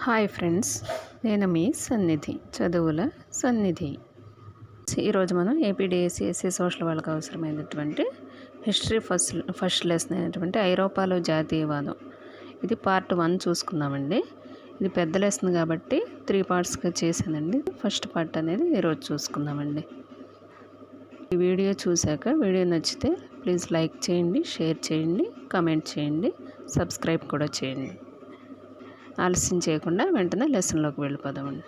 Hi friends, నేను మీ సన్నిధి, చదువుల సన్నిధి. ఈరోజు మనం ఏపీడిఎస్సి సోషల్ వాళ్ళకి అవసరమైనటువంటి హిస్టరీ ఫస్ట్ లెసన్ అయినటువంటి ఐరోపాలో జాతీయవాదం, ఇది పార్ట్ 1 చూసుకుందామండి. ఇది పెద్ద లెసన్ కాబట్టి 3 పార్ట్స్గా చేశానండి. ఫస్ట్ పార్ట్ అనేది ఈరోజు చూసుకుందామండి. ఈ వీడియో చూశాక వీడియో నచ్చితే ప్లీజ్ లైక్ చేయండి, షేర్ చేయండి, కామెంట్ చేయండి, సబ్స్క్రైబ్ కూడా చేయండి. ఆలస్యం చేయకుండా వెంటనే లెసన్లోకి వెళ్ళిపోదామండి.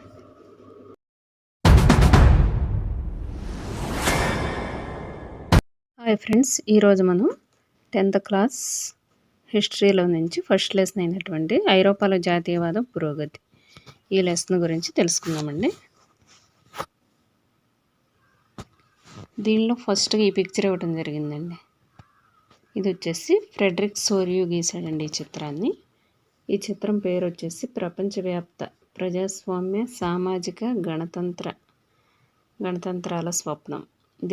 హాయ్ ఫ్రెండ్స్, ఈరోజు మనం 10th క్లాస్ హిస్టరీలో నుంచి ఫస్ట్ లెసన్ అయినటువంటి ఐరోపాలో జాతీయవాదం పురోగతి, ఈ లెసన్ గురించి తెలుసుకుందామండి. దీనిలో ఫస్ట్గా ఈ పిక్చర్ ఇవ్వడం జరిగిందండి. ఇది వచ్చేసి ఫ్రెడరిక్ సోరియు గీశాడండి ఈ చిత్రాన్ని. ఈ చిత్రం పేరు వచ్చేసి ప్రపంచవ్యాప్త ప్రజాస్వామ్య సామాజిక గణతంత్రాల స్వప్నం,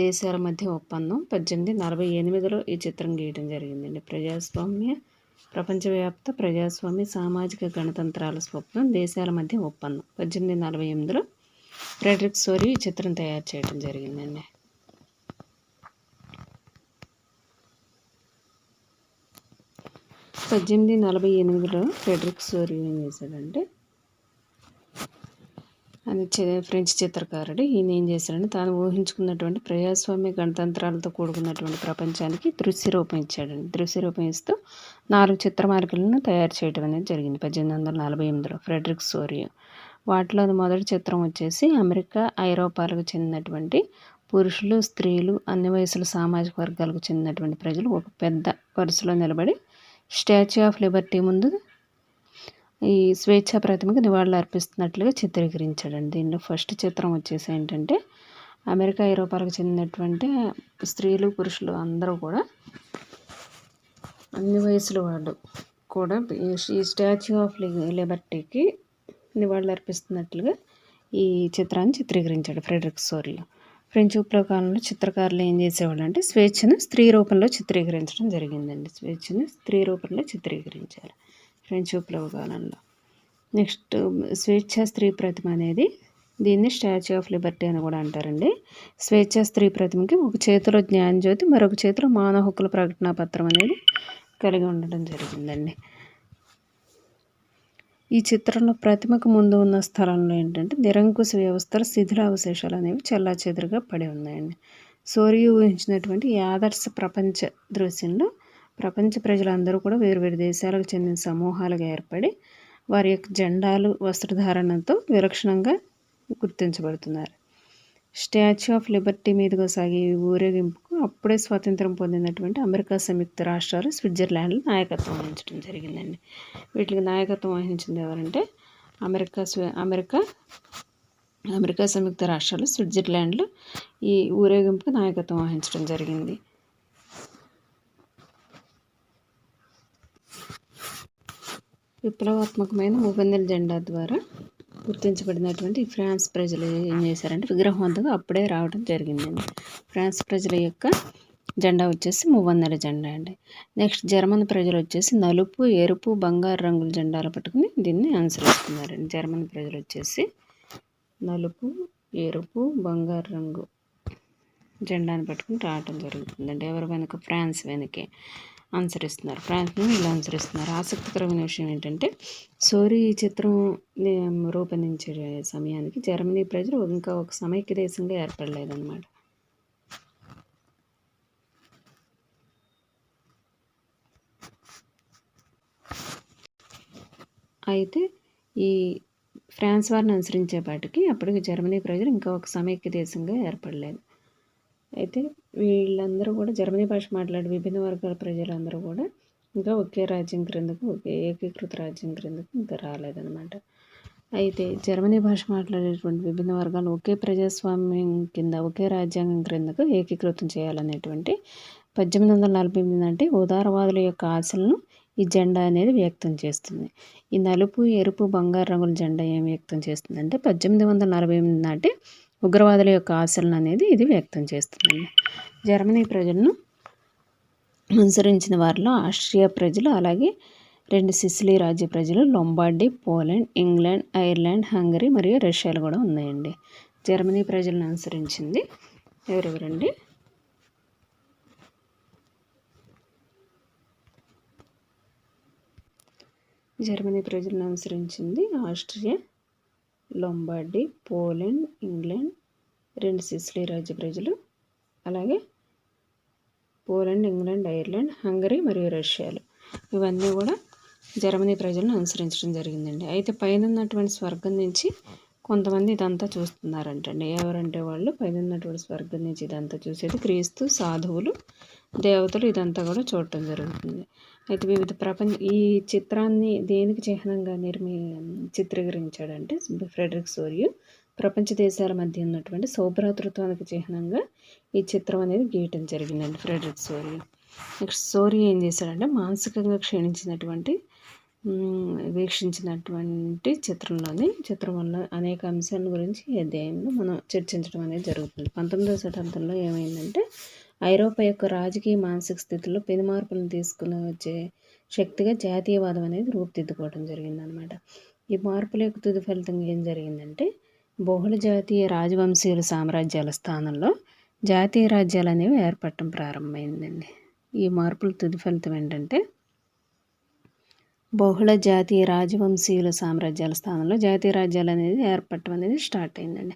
దేశాల మధ్య ఒప్పందం. 1848లో ఈ చిత్రం గీయడం జరిగిందండి. ప్రపంచవ్యాప్త ప్రజాస్వామ్య సామాజిక గణతంత్రాల స్వప్నం, దేశాల మధ్య ఒప్పందం. 1848లో ఫ్రెడరిక్ సోరియు ఈ చిత్రం తయారు చేయడం జరిగిందండి. ఫ్రెడరిక్ సోరియు ఏం చేశాడంటే, అది ఫ్రెంచ్ చిత్రకారుడు. ఈయన ఏం చేశాడంటే, తాను ఊహించుకున్నటువంటి ప్రజాస్వామ్య గణతంత్రాలతో కూడుకున్నటువంటి ప్రపంచానికి దృశ్యరూపం ఇచ్చాడండి. దృశ్యరూపం ఇస్తూ 4 చిత్రమాలికలను తయారు చేయడం అనేది జరిగింది 1848లో ఫ్రెడరిక్ సోరియు. వాటిలో మొదటి చిత్రం వచ్చేసి అమెరికా, ఐరోపాలకు చెందినటువంటి పురుషులు, స్త్రీలు, అన్ని వయసుల సామాజిక వర్గాలకు చెందినటువంటి ప్రజలు ఒక పెద్ద వరుసలో నిలబడి స్టాచ్యూ ఆఫ్ లిబర్టీ ముందు ఈ స్వేచ్ఛా ప్రతిమకు నివాళులు అర్పిస్తున్నట్లుగా చిత్రీకరించాడండి. దీనిలో ఫస్ట్ చిత్రం వచ్చేసి ఏంటంటే, అమెరికా, ఐరోపాలకు చెందినటువంటి స్త్రీలు, పురుషులు అందరూ కూడా, అన్ని వయసుల వాళ్ళు కూడా ఈ స్టాచ్యూ ఆఫ్ లిబర్టీకి నివాళులు అర్పిస్తున్నట్లుగా ఈ చిత్రాన్ని చిత్రీకరించాడు ఫ్రెడరిక్ సోరియు. ఫ్రెంచ్ విప్లవ కాలంలో చిత్రకారులు ఏం చేసేవాళ్ళు అంటే, స్వేచ్ఛను స్త్రీ రూపంలో చిత్రీకరించడం జరిగిందండి. స్వేచ్ఛను స్త్రీ రూపంలో చిత్రీకరించారు ఫ్రెంచ్ విప్లవ కాలంలో. నెక్స్ట్ స్వేచ్ఛా స్త్రీ ప్రతిమ అనేది, దీన్ని స్టాచ్యూ ఆఫ్ లిబర్టీ అని కూడా అంటారండి. స్వేచ్ఛా స్త్రీ ప్రతిమకి ఒక చేతిలో జ్ఞానజ్యోతి, మరొక చేతిలో మానవ హక్కుల ప్రకటనా పత్రం అనేది కలిగి ఉండడం జరిగిందండి. ఈ చిత్రంలో ప్రతిమకు ముందు ఉన్న స్థలంలో ఏంటంటే, నిరంకుశ వ్యవస్థల శిథిలావశేషాలు అనేవి చెల్లాచెదురుగా పడి ఉన్నాయండి. సోరియు ఊహించినటువంటి ఈ ఆదర్శ ప్రపంచ దృశ్యంలో ప్రపంచ ప్రజలందరూ కూడా వేరువేరు దేశాలకు చెందిన సమూహాలుగా ఏర్పడి వారి యొక్క జెండాలు, వస్త్రధారణతో విలక్షణంగా గుర్తించబడుతున్నారు. స్టాచ్యూ ఆఫ్ లిబర్టీ మీదుగా సాగే ఈ ఊరేగింపుకు అప్పుడే స్వాతంత్రం పొందినటువంటి అమెరికా సంయుక్త రాష్ట్రాలు, స్విట్జర్లాండ్లు నాయకత్వం వహించడం జరిగిందండి. వీటికి నాయకత్వం వహించింది ఎవరంటే, అమెరికా సంయుక్త రాష్ట్రాలు, స్విట్జర్లాండ్లు ఈ ఊరేగింపుకు నాయకత్వం వహించడం జరిగింది. విప్లవాత్మకమైన మూవెన్నెల జెండా ద్వారా గుర్తించబడినటువంటి ఫ్రాన్స్ ప్రజలు ఏం చేశారంటే, విగ్రహం వద్దకు అప్పుడే రావడం జరిగిందండి. ఫ్రాన్స్ ప్రజల యొక్క జెండా వచ్చేసి మూవన్నెల జెండా అండి. నెక్స్ట్ జర్మన్ ప్రజలు వచ్చేసి నలుపు, ఎరుపు, బంగారు రంగుల జెండాలు పట్టుకుని దీన్ని అనుసరిస్తున్నారండి. జర్మన్ ప్రజలు వచ్చేసి నలుపు, ఎరుపు, బంగారు రంగు జెండాను పట్టుకుని రావడం జరుగుతుందండి. ఎవరు వెనక? ఫ్రాన్స్ వెనకే అనుసరిస్తున్నారు. ఫ్రాన్స్ని వీళ్ళు అనుసరిస్తున్నారు. ఆసక్తికరమైన విషయం ఏంటంటే, సోరీ ఈ చిత్రం రూపొందించే సమయానికి జర్మనీ ప్రజలు ఇంకా ఒక సమైక్య దేశంగా ఏర్పడలేదన్నమాట. అయితే ఈ ఫ్రాన్స్ వారిని అనుసరించేపాటికి అప్పటికి జర్మనీ ప్రజలు ఇంకా ఒక సమైక్య దేశంగా ఏర్పడలేదు. అయితే వీళ్ళందరూ కూడా జర్మనీ భాష మాట్లాడే విభిన్న వర్గాల ప్రజలందరూ కూడా ఇంకా ఒకే రాజ్యం క్రిందకు, ఒకే ఏకీకృత రాజ్యం క్రిందకు ఇంకా రాలేదన్నమాట. అయితే జర్మనీ భాష మాట్లాడేటువంటి విభిన్న వర్గాలు ఒకే ప్రజాస్వామ్యం కింద, ఒకే రాజ్యాంగం క్రిందకు ఏకీకృతం చేయాలనేటువంటి 1848 నాటి ఉదారవాదుల యొక్క ఆశలను ఈ జెండా అనేది వ్యక్తం చేస్తుంది. ఈ నలుపు, ఎరుపు, బంగారు రంగుల జెండా ఏం వ్యక్తం చేస్తుందంటే, 1848 నాటి ఉగ్రవాదుల యొక్క ఆశలను అనేది ఇది వ్యక్తం చేస్తుందండి. జర్మనీ ప్రజలను అనుసరించిన వారిలో ఆస్ట్రియా ప్రజలు, అలాగే 2 సిసిలీ రాజ్య ప్రజలు, లొంబార్డీ, పోలాండ్, ఇంగ్లాండ్, ఐర్లాండ్, హంగరీ మరియు రష్యాలు కూడా ఉన్నాయండి. జర్మనీ ప్రజలను అనుసరించింది ఎవరెవరండి? జర్మనీ ప్రజలను అనుసరించింది ఆస్ట్రియా, లొంబార్డీ, పోలాండ్, ఇంగ్లాండ్, 2 సిసిలీ రాజ్య ప్రజలు, అలాగే పోలాండ్, ఇంగ్లాండ్, ఐర్లాండ్, హంగరీ మరియు రష్యాలు. ఇవన్నీ కూడా జర్మనీ ప్రజలను అనుసరించడం జరిగిందండి. అయితే పైన ఉన్నటువంటి స్వర్గం నుంచి కొంతమంది ఇదంతా చూస్తున్నారంటండి. ఎవరంటే వాళ్ళు పైన ఉన్నటువంటి స్వర్గం నుంచి ఇదంతా చూసేది క్రీస్తు, సాధువులు, దేవతలు ఇదంతా కూడా చూడటం జరుగుతుంది. అయితే వివిధ ఈ చిత్రాన్ని దేనికి చిహ్నంగా చిత్రీకరించాడంటే ఫ్రెడరిక్ సోరియు ప్రపంచ దేశాల మధ్య ఉన్నటువంటి సౌభ్రాతృత్వానికి చిహ్నంగా ఈ చిత్రం అనేది గీయటం జరిగిందండి ఫ్రెడరిక్ సోరియు. నెక్స్ట్ సోరియు ఏం చేశాడంటే మానసికంగా క్షీణించినటువంటి వీక్షించినటువంటి చిత్రం వల్ల అనేక అంశాల గురించి ఈ అధ్యాయంలో మనం చర్చించడం అనేది జరుగుతుంది. 19వ శతాబ్దంలో ఏమైందంటే ఐరోపా యొక్క రాజకీయ మానసిక స్థితిలో పెను మార్పులను తీసుకుని వచ్చే శక్తిగా జాతీయవాదం అనేది రూపుదిద్దుకోవడం జరిగిందనమాట. ఈ మార్పుల యొక్క తుది ఫలితంగా ఏం జరిగిందంటే బహుళ జాతీయ రాజవంశీయుల సామ్రాజ్యాల స్థానంలో జాతీయ రాజ్యాలు అనేవి ఏర్పడటం ప్రారంభమైందండి. ఈ మార్పుల తుది ఫలితం ఏంటంటే బహుళ జాతీయ రాజవంశీయుల సామ్రాజ్యాల స్థానంలో జాతీయ రాజ్యాలు అనేది ఏర్పడటం అనేది స్టార్ట్ అయిందండి.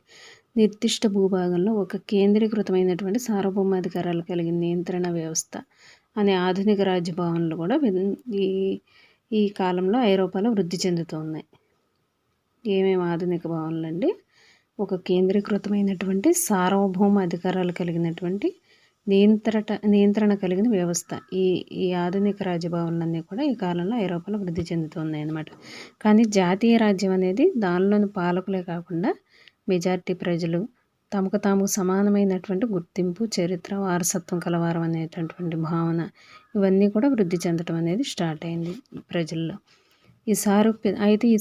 నిర్దిష్ట భూభాగంలో ఒక కేంద్రీకృతమైనటువంటి సార్వభౌమాధికారాలు కలిగిన నియంత్రణ వ్యవస్థ అనే ఆధునిక రాజ్య భావనలు కూడా ఈ కాలంలో ఐరోపాలో వృద్ధి చెందుతూ ఉన్నాయి. ఏమేమి ఆధునిక భావనలు అండి? ఒక కేంద్రీకృతమైనటువంటి సార్వభౌమ అధికారాలు కలిగినటువంటి నియంత్రణ కలిగిన వ్యవస్థ. ఈ ఆధునిక రాజ్యభావనలన్నీ కూడా ఈ కాలంలో ఐరోపాలో వృద్ధి చెందుతున్నాయి అన్నమాట. కానీ జాతీయ రాజ్యం అనేది దానిలోని పాలకులే కాకుండా మెజారిటీ ప్రజలు తమకు తాము సమానమైనటువంటి గుర్తింపు, చరిత్ర, వారసత్వం కలవారం అనేటటువంటి భావన ఇవన్నీ కూడా వృద్ధి చెందడం అనేది స్టార్ట్ అయింది ప్రజల్లో. ఈ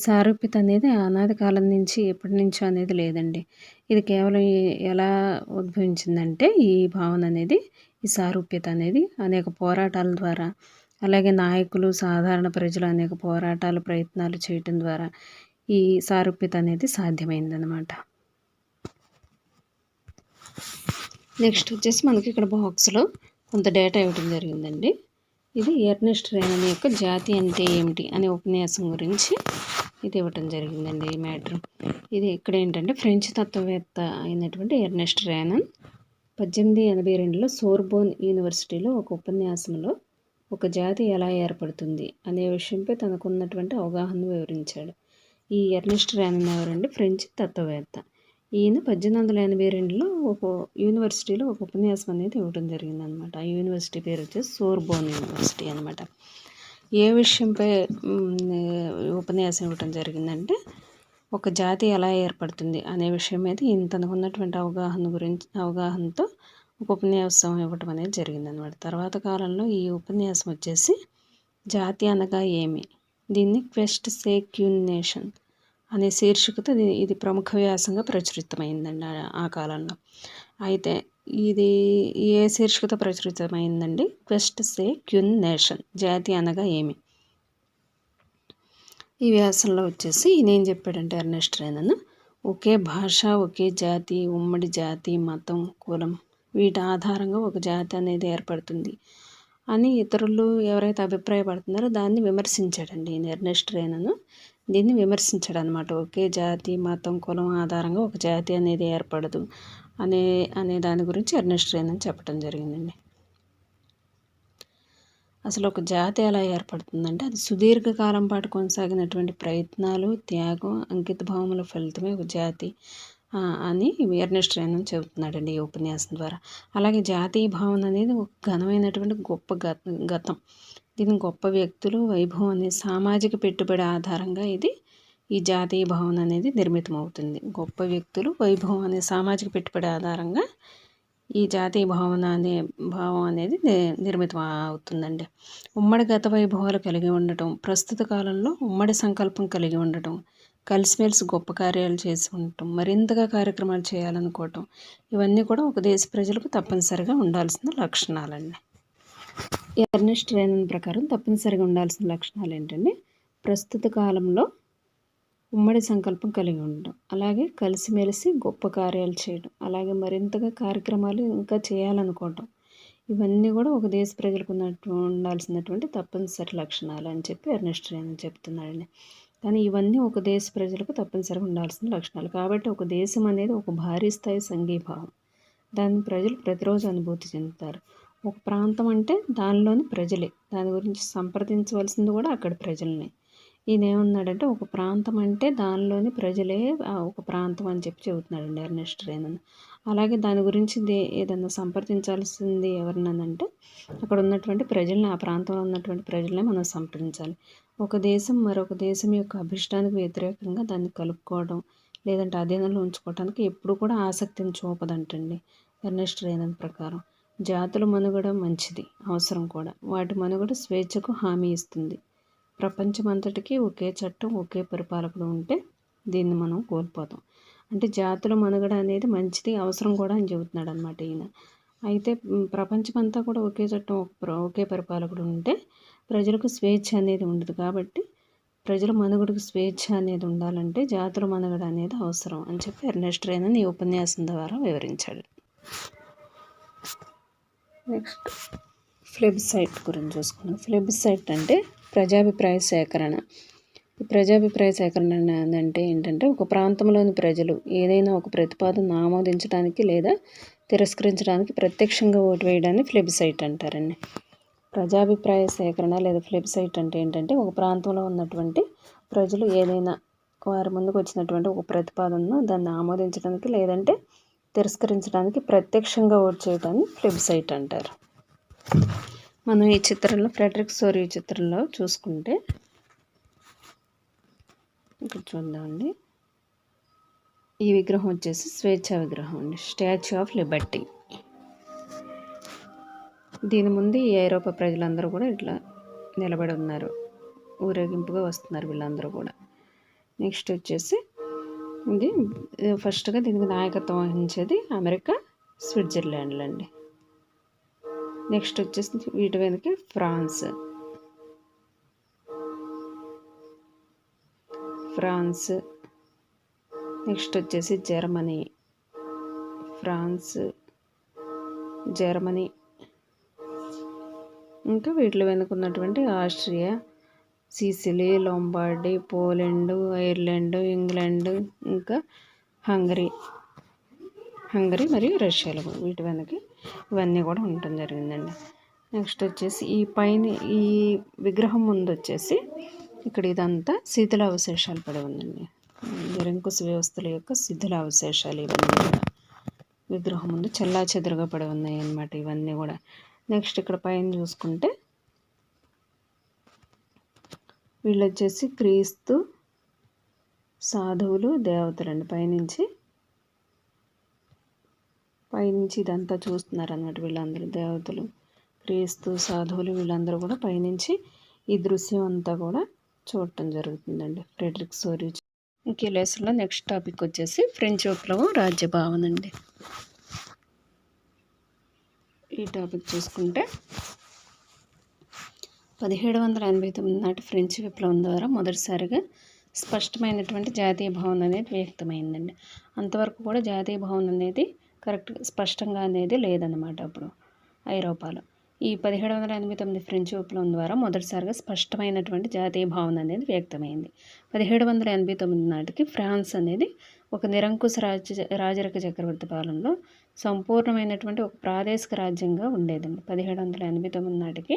సారూప్యత అనేది అనాది కాలం నుంచి ఎప్పటి నుంచో అనేది లేదండి. ఇది కేవలం ఎలా ఉద్భవించిందంటే ఈ భావన అనేది ఈ సారూప్యత అనేది అనేక పోరాటాల ద్వారా అలాగే నాయకులు, సాధారణ ప్రజలు అనేక పోరాటాలు, ప్రయత్నాలు చేయటం ద్వారా ఈ సారూప్యత అనేది సాధ్యమైందనమాట. నెక్స్ట్ వచ్చేసి మనకి ఇక్కడ బాక్స్లో కొంత డేటా ఇవ్వడం జరిగిందండి. ఇది ఎర్నెస్ట్ రేనన్ యొక్క జాతి అంటే ఏమిటి అనే ఉపన్యాసం గురించి ఇది ఇవ్వటం జరిగిందండి. ఈ మ్యాటర్ ఇది ఇక్కడ ఏంటంటే ఫ్రెంచ్ తత్వవేత్త అయినటువంటి ఎర్నెస్ట్ రేనన్ 1882లో సోర్బోన్ యూనివర్సిటీలో ఒక ఉపన్యాసంలో ఒక జాతి ఎలా ఏర్పడుతుంది అనే విషయంపై తనకున్నటువంటి అవగాహనను వివరించాడు. ఈ ఎర్నెస్ట్ రేనన్ ఎవరంటే ఫ్రెంచ్ తత్వవేత్త. ఈయన 1882లో ఒక యూనివర్సిటీలో ఒక ఉపన్యాసం అనేది ఇవ్వడం జరిగిందనమాట. ఆ యూనివర్సిటీ పేరు వచ్చేసి సోర్బోన్ యూనివర్సిటీ అనమాట. ఏ విషయంపై ఉపన్యాసం ఇవ్వడం జరిగిందంటే ఒక జాతి ఎలా ఏర్పడుతుంది అనే విషయం మీద ఈయన తనకున్నటువంటి అవగాహనతో ఒక ఉపన్యాసం ఇవ్వటం అనేది జరిగిందనమాట. తర్వాత కాలంలో ఈ ఉపన్యాసం వచ్చేసి జాతి అనగా ఏమి, దీన్ని క్వెస్ట్ సే క్యూన్ నేషన్ అనే శీర్షికతో ఇది ప్రముఖ వ్యాసంగా ప్రచురితమైందండి ఆ కాలంలో. అయితే ఇది ఏ శీర్షికతో ప్రచురితమైందండి? క్వెస్ట్ సే క్యూన్ నేషన్, జాతి అనగా ఏమి. ఈ వ్యాసంలో వచ్చేసి ఈయన ఏం చెప్పాడంటే ఎర్నెస్ట్ రేనన్ ఒకే భాష, ఒకే జాతి, ఉమ్మడి జాతి, మతం, కులం వీటి ఆధారంగా ఒక జాతి అనేది ఏర్పడుతుంది అని ఇతరులు ఎవరైతే అభిప్రాయపడుతున్నారో దాన్ని విమర్శించాడండి ఈయన ఎర్నెస్ట్ రేనన్. దీన్ని విమర్శించాడు అనమాట. ఒకే జాతి, మతం, కులం ఆధారంగా ఒక జాతి అనేది ఏర్పడదు అనే దాని గురించి ఎర్నెస్ట్ రేనన్ చెప్పడం జరిగిందండి. అసలు ఒక జాతి ఎలా ఏర్పడుతుందంటే అది సుదీర్ఘకాలం పాటు కొనసాగినటువంటి ప్రయత్నాలు, త్యాగం, అంకిత భావముల ఫలితమే ఒక జాతి అని ఎర్నెస్ట్ రేనన్ చెబుతున్నాడండి ఈ ఉపన్యాసం ద్వారా. అలాగే జాతీయ భావన అనేది ఒక ఘనమైనటువంటి గొప్ప గతం. దీని గొప్ప వ్యక్తులు, వైభవం అనే సామాజిక పెట్టుబడి ఆధారంగా ఈ జాతీయ భావన అనేది నిర్మితమవుతుంది. గొప్ప వ్యక్తులు, వైభవం అనే సామాజిక పెట్టుబడి ఆధారంగా ఈ జాతీయ భావం అనేది నిర్మితం అవుతుందండి. ఉమ్మడి గత వైభవాలు కలిగి ఉండటం, ప్రస్తుత కాలంలో ఉమ్మడి సంకల్పం కలిగి ఉండటం, కలిసిమెలిసి గొప్ప కార్యాలు చేసి ఉండటం, మరింతగా కార్యక్రమాలు చేయాలనుకోవటం ఇవన్నీ కూడా ఒక దేశ ప్రజలకు తప్పనిసరిగా ఉండాల్సిన లక్షణాలండి. ఎర్నెస్ట్ రేనన్ ప్రకారం తప్పనిసరిగా ఉండాల్సిన లక్షణాలు ఏంటంటే ప్రస్తుత కాలంలో ఉమ్మడి సంకల్పం కలిగి ఉండడం, అలాగే కలిసిమెలిసి గొప్ప కార్యాలు చేయడం, అలాగే మరింతగా కార్యక్రమాలు ఇంకా చేయాలనుకోవటం, ఇవన్నీ కూడా ఒక దేశ ప్రజలకు ఉండాల్సినటువంటి తప్పనిసరి లక్షణాలు అని చెప్పి ఎర్నెస్ట్ రేనన్ చెప్తున్నాడండి. కానీ ఇవన్నీ ఒక దేశ ప్రజలకు తప్పనిసరిగా ఉండాల్సిన లక్షణాలు. కాబట్టి ఒక దేశం అనేది ఒక భారీ స్థాయి సంఘీభావం, దాన్ని ప్రజలు ప్రతిరోజు అనుభూతి చెందుతారు. ఒక ప్రాంతం అంటే దానిలోని ప్రజలే, దాని గురించి సంప్రదించవలసింది కూడా అక్కడి ప్రజల్ని. ఈయన ఏమన్నాడంటే ఒక ప్రాంతం అంటే దానిలోని ప్రజలే ఒక ప్రాంతం అని చెప్పి చెబుతున్నాడండి ఎర్నెస్ట్ రేనన్. అలాగే దాని గురించి ఏదన్నా సంప్రదించాల్సింది ఎవరినంటే అక్కడ ఉన్నటువంటి ప్రజల్ని, ఆ ప్రాంతంలో ఉన్నటువంటి ప్రజలనే మనం సంప్రదించాలి. ఒక దేశం మరొక దేశం యొక్క అభిష్టానికి వ్యతిరేకంగా దాన్ని కలుపుకోవడం లేదంటే అధీనంలో ఉంచుకోవడానికి ఎప్పుడు కూడా ఆసక్తిని చూపదంటండి ఎర్నెస్ట్ రేనన్ ప్రకారం. జాతుల మనుగడ మంచిది, అవసరం కూడా. వాటి మనుగడ స్వేచ్ఛకు హామీ ఇస్తుంది. ప్రపంచమంతటికీ ఒకే చట్టం, ఒకే పరిపాలకుడు ఉంటే దీన్ని మనం కోల్పోతాం. అంటే జాతుల మనుగడ అనేది మంచిది, అవసరం కూడా అని చెబుతున్నాడు అనమాట ఈయన. అయితే ప్రపంచమంతా కూడా ఒకే చట్టం, ఒకే పరిపాలకుడు ఉంటే ప్రజలకు స్వేచ్ఛ అనేది ఉండదు. కాబట్టి ప్రజల మనుగడకు స్వేచ్ఛ అనేది ఉండాలంటే జాతుల మనుగడ అనేది అవసరం అని చెప్పి ఎర్నెస్ట్ రేనన్ ఈ ఉపన్యాసం ద్వారా వివరించాడు. నెక్స్ట్ ప్లెబిసైట్ గురించి చూసుకున్నాం. ప్లెబిసైట్ అంటే ప్రజాభిప్రాయ సేకరణ. ఈ ప్రజాభిప్రాయ సేకరణ అంటే ఏంటంటే ఒక ప్రాంతంలోని ప్రజలు ఏదైనా ఒక ప్రతిపాదనను ఆమోదించడానికి లేదా తిరస్కరించడానికి ప్రత్యక్షంగా ఓటు వేయడాన్ని ప్లెబిసైట్ అంటారండి. ప్రజాభిప్రాయ సేకరణ లేదా ప్లెబిసైట్ అంటే ఏంటంటే ఒక ప్రాంతంలో ఉన్నటువంటి ప్రజలు ఏదైనా వారి ముందుకు వచ్చినటువంటి ఒక ప్రతిపాదనను దాన్ని ఆమోదించడానికి లేదంటే తిరస్కరించడానికి ప్రత్యక్షంగా ఓటు చేయడాన్ని ప్లెబిసైట్ అంటారు. మనం ఈ చిత్రంలో ఫ్రెడరిక్ సోరీ చిత్రంలో చూసుకుంటే ఇక్కడ చూద్దామండి. ఈ విగ్రహం వచ్చేసి స్వేచ్ఛా విగ్రహం అండి, స్టాచ్యూ ఆఫ్ లిబర్టీ. దీని ముందు ఈ ఐరోపా ప్రజలందరూ కూడా ఇట్లా నిలబడి ఉన్నారు, ఊరేగింపుగా వస్తున్నారు వీళ్ళందరూ కూడా. నెక్స్ట్ వచ్చేసి ఇది ఫస్ట్గా దీనికి నాయకత్వం వహించేది అమెరికా, స్విట్జర్లాండ్లు అండి. నెక్స్ట్ వచ్చేసి వీటి వెనక ఫ్రాన్స్, నెక్స్ట్ వచ్చేసి జర్మనీ, ఫ్రాన్స్, జర్మనీ, ఇంకా వీటిలో వెనుకున్నటువంటి Austria, Sicily, Lombardy, Poland, Ireland, England, ఇంకా హంగరీ మరియు రష్యాలు వీటి వెనక ఇవన్నీ కూడా ఉండటం జరిగిందండి. నెక్స్ట్ వచ్చేసి ఈ విగ్రహం ముందు వచ్చేసి ఇక్కడ ఇదంతా శిథిలావశేషాలు పడి ఉందండి. నిరంకుశ వ్యవస్థల యొక్క శిథిలావశేషాలు ఇవన్నీ కూడా విగ్రహం ముందు చెల్లాచెదురుగా పడి ఉన్నాయి అన్నమాట ఇవన్నీ కూడా. నెక్స్ట్ ఇక్కడ పైన చూసుకుంటే వీళ్ళు వచ్చేసి క్రీస్తు, సాధువులు, దేవతలండి. పైనుంచి ఇదంతా చూస్తున్నారు అన్నమాట. వీళ్ళందరూ దేవతలు, క్రీస్తు, సాధువులు వీళ్ళందరూ కూడా పైనుంచి ఈ దృశ్యం అంతా కూడా చూడటం జరుగుతుందండి. Frederick sorry. ఇంకే లెసన్లో నెక్స్ట్ టాపిక్ వచ్చేసి ఫ్రెంచ్ విప్లవం, రాజ్యభావన అండి. ఈ టాపిక్ చూసుకుంటే 1789 నాటి ఫ్రెంచ్ విప్లవం ద్వారా మొదటిసారిగా స్పష్టమైనటువంటి జాతీయ భావన అనేది వ్యక్తమైందండి. అంతవరకు కూడా జాతీయ భావన అనేది కరెక్ట్గా స్పష్టంగా అనేది లేదన్నమాట అప్పుడు ఐరోపాలో. ఈ 1789 ఫ్రెంచ్ విప్లవం ద్వారా మొదటిసారిగా స్పష్టమైనటువంటి జాతీయ భావన అనేది వ్యక్తమైంది. 1789 నాటికి ఫ్రాన్స్ అనేది ఒక నిరంకుశ రాజరిక చక్రవర్తి పాలనలో సంపూర్ణమైనటువంటి ఒక ప్రాదేశిక రాజ్యంగా ఉండేదండి. 1789 నాటికి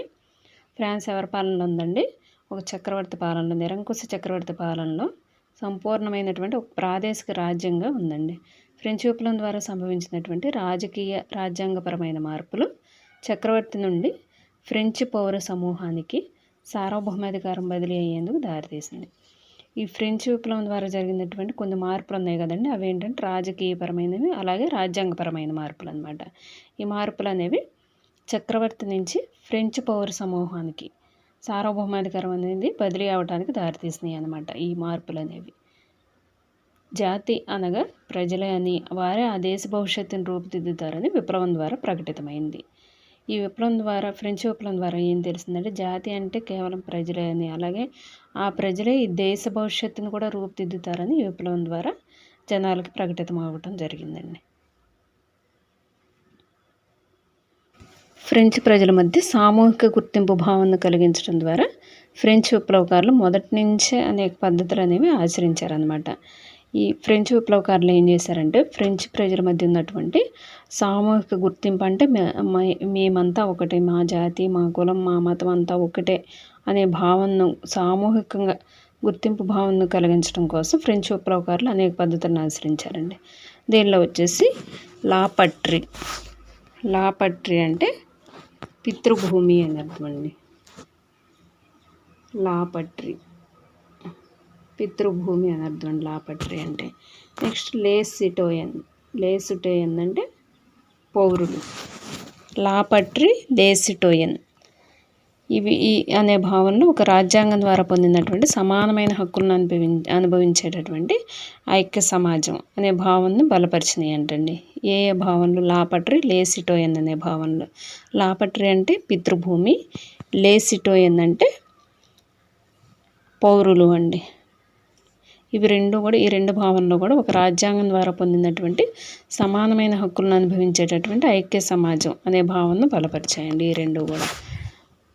ఫ్రాన్స్ ఎవరి పాలనలో ఉందండి? ఒక చక్రవర్తి పాలనలో, నిరంకుశ చక్రవర్తి పాలనలో సంపూర్ణమైనటువంటి ఒక ప్రాదేశిక రాజ్యంగా ఉందండి. ఫ్రెంచ్ విప్లవం ద్వారా సంభవించినటువంటి రాజ్యాంగపరమైన మార్పులు చక్రవర్తి నుండి ఫ్రెంచ్ పౌర సమూహానికి సార్వభౌమాధికారం బదిలీ అయ్యేందుకు దారితీసింది. ఈ ఫ్రెంచ్ విప్లవం ద్వారా జరిగినటువంటి కొన్ని మార్పులు ఉన్నాయి కదండి, అవి ఏంటంటే రాజకీయపరమైనవి అలాగే రాజ్యాంగపరమైన మార్పులు అన్నమాట. ఈ మార్పులు అనేవి చక్రవర్తి నుంచి ఫ్రెంచ్ పౌర సమూహానికి సార్వభౌమాధికారం అనేది బదిలీ అవడానికి దారితీసినాయి అన్నమాట. ఈ మార్పులు అనేవి జాతి అనగా ప్రజలే అని, వారే ఆ దేశ భవిష్యత్తును రూపుదిద్దుతారని విప్లవం ద్వారా ప్రకటితమైంది. ఈ ఈ విప్లవం ద్వారా, ఫ్రెంచ్ విప్లవం ద్వారా ఏం తెలిసిందంటే జాతి అంటే కేవలం ప్రజలే అని, అలాగే ఆ ప్రజలే ఈ దేశ భవిష్యత్తును కూడా రూపుదిద్దుతారని ఈ విప్లవం ద్వారా జనాలకి ప్రకటితం అవ్వటం జరిగిందండి. ఫ్రెంచ్ ప్రజల మధ్య సామూహిక గుర్తింపు భావనను కలిగించడం ద్వారా ఫ్రెంచ్ విప్లవకారులు మొదటి నుంచే అనేక పద్ధతులు అనేవి ఆచరించారనమాట. ఈ ఫ్రెంచ్ విప్లవకారులు ఏం చేశారంటే ఫ్రెంచ్ ప్రజల మధ్య ఉన్నటువంటి సామూహిక గుర్తింపు అంటే మేమంతా ఒకటే, మా జాతి, మా కులం, మా మతం అంతా ఒకటే అనే భావనను, సామూహికంగా గుర్తింపు భావనను కలిగించడం కోసం ఫ్రెంచ్ విప్లవకారులు అనేక పద్ధతులను ఆచరించారండి. దీనిలో వచ్చేసి లాపట్రీ అంటే పితృభూమి అని అర్థం అండి. లాపట్రీ పితృభూమి అని అర్థం అండి లాపట్రీ అంటే. నెక్స్ట్ లేస్ సిటోయన్ అంటే పౌరులు. లాపట్రీ లేస్ సిటోయన్ ఇవి అనే భావనలు ఒక రాజ్యాంగం ద్వారా పొందినటువంటి సమానమైన హక్కులను అనుభవించేటటువంటి ఐక్య సమాజం అనే భావనను బలపరిచినాయి అంటండి. ఏ భావనలు? లాపట్రీ, లేస్ సిటోయన్ అనే భావనలు. లాపట్రీ అంటే పితృభూమి, లేస్ సిటోయన్ అంటే పౌరులు అండి. ఈ రెండు భావనలు కూడా ఒక రాజ్యాంగం ద్వారా పొందినటువంటి సమానమైన హక్కులను అనుభవించేటటువంటి ఐక్య సమాజం అనే భావనను బలపరిచాయండి ఈ రెండు కూడా.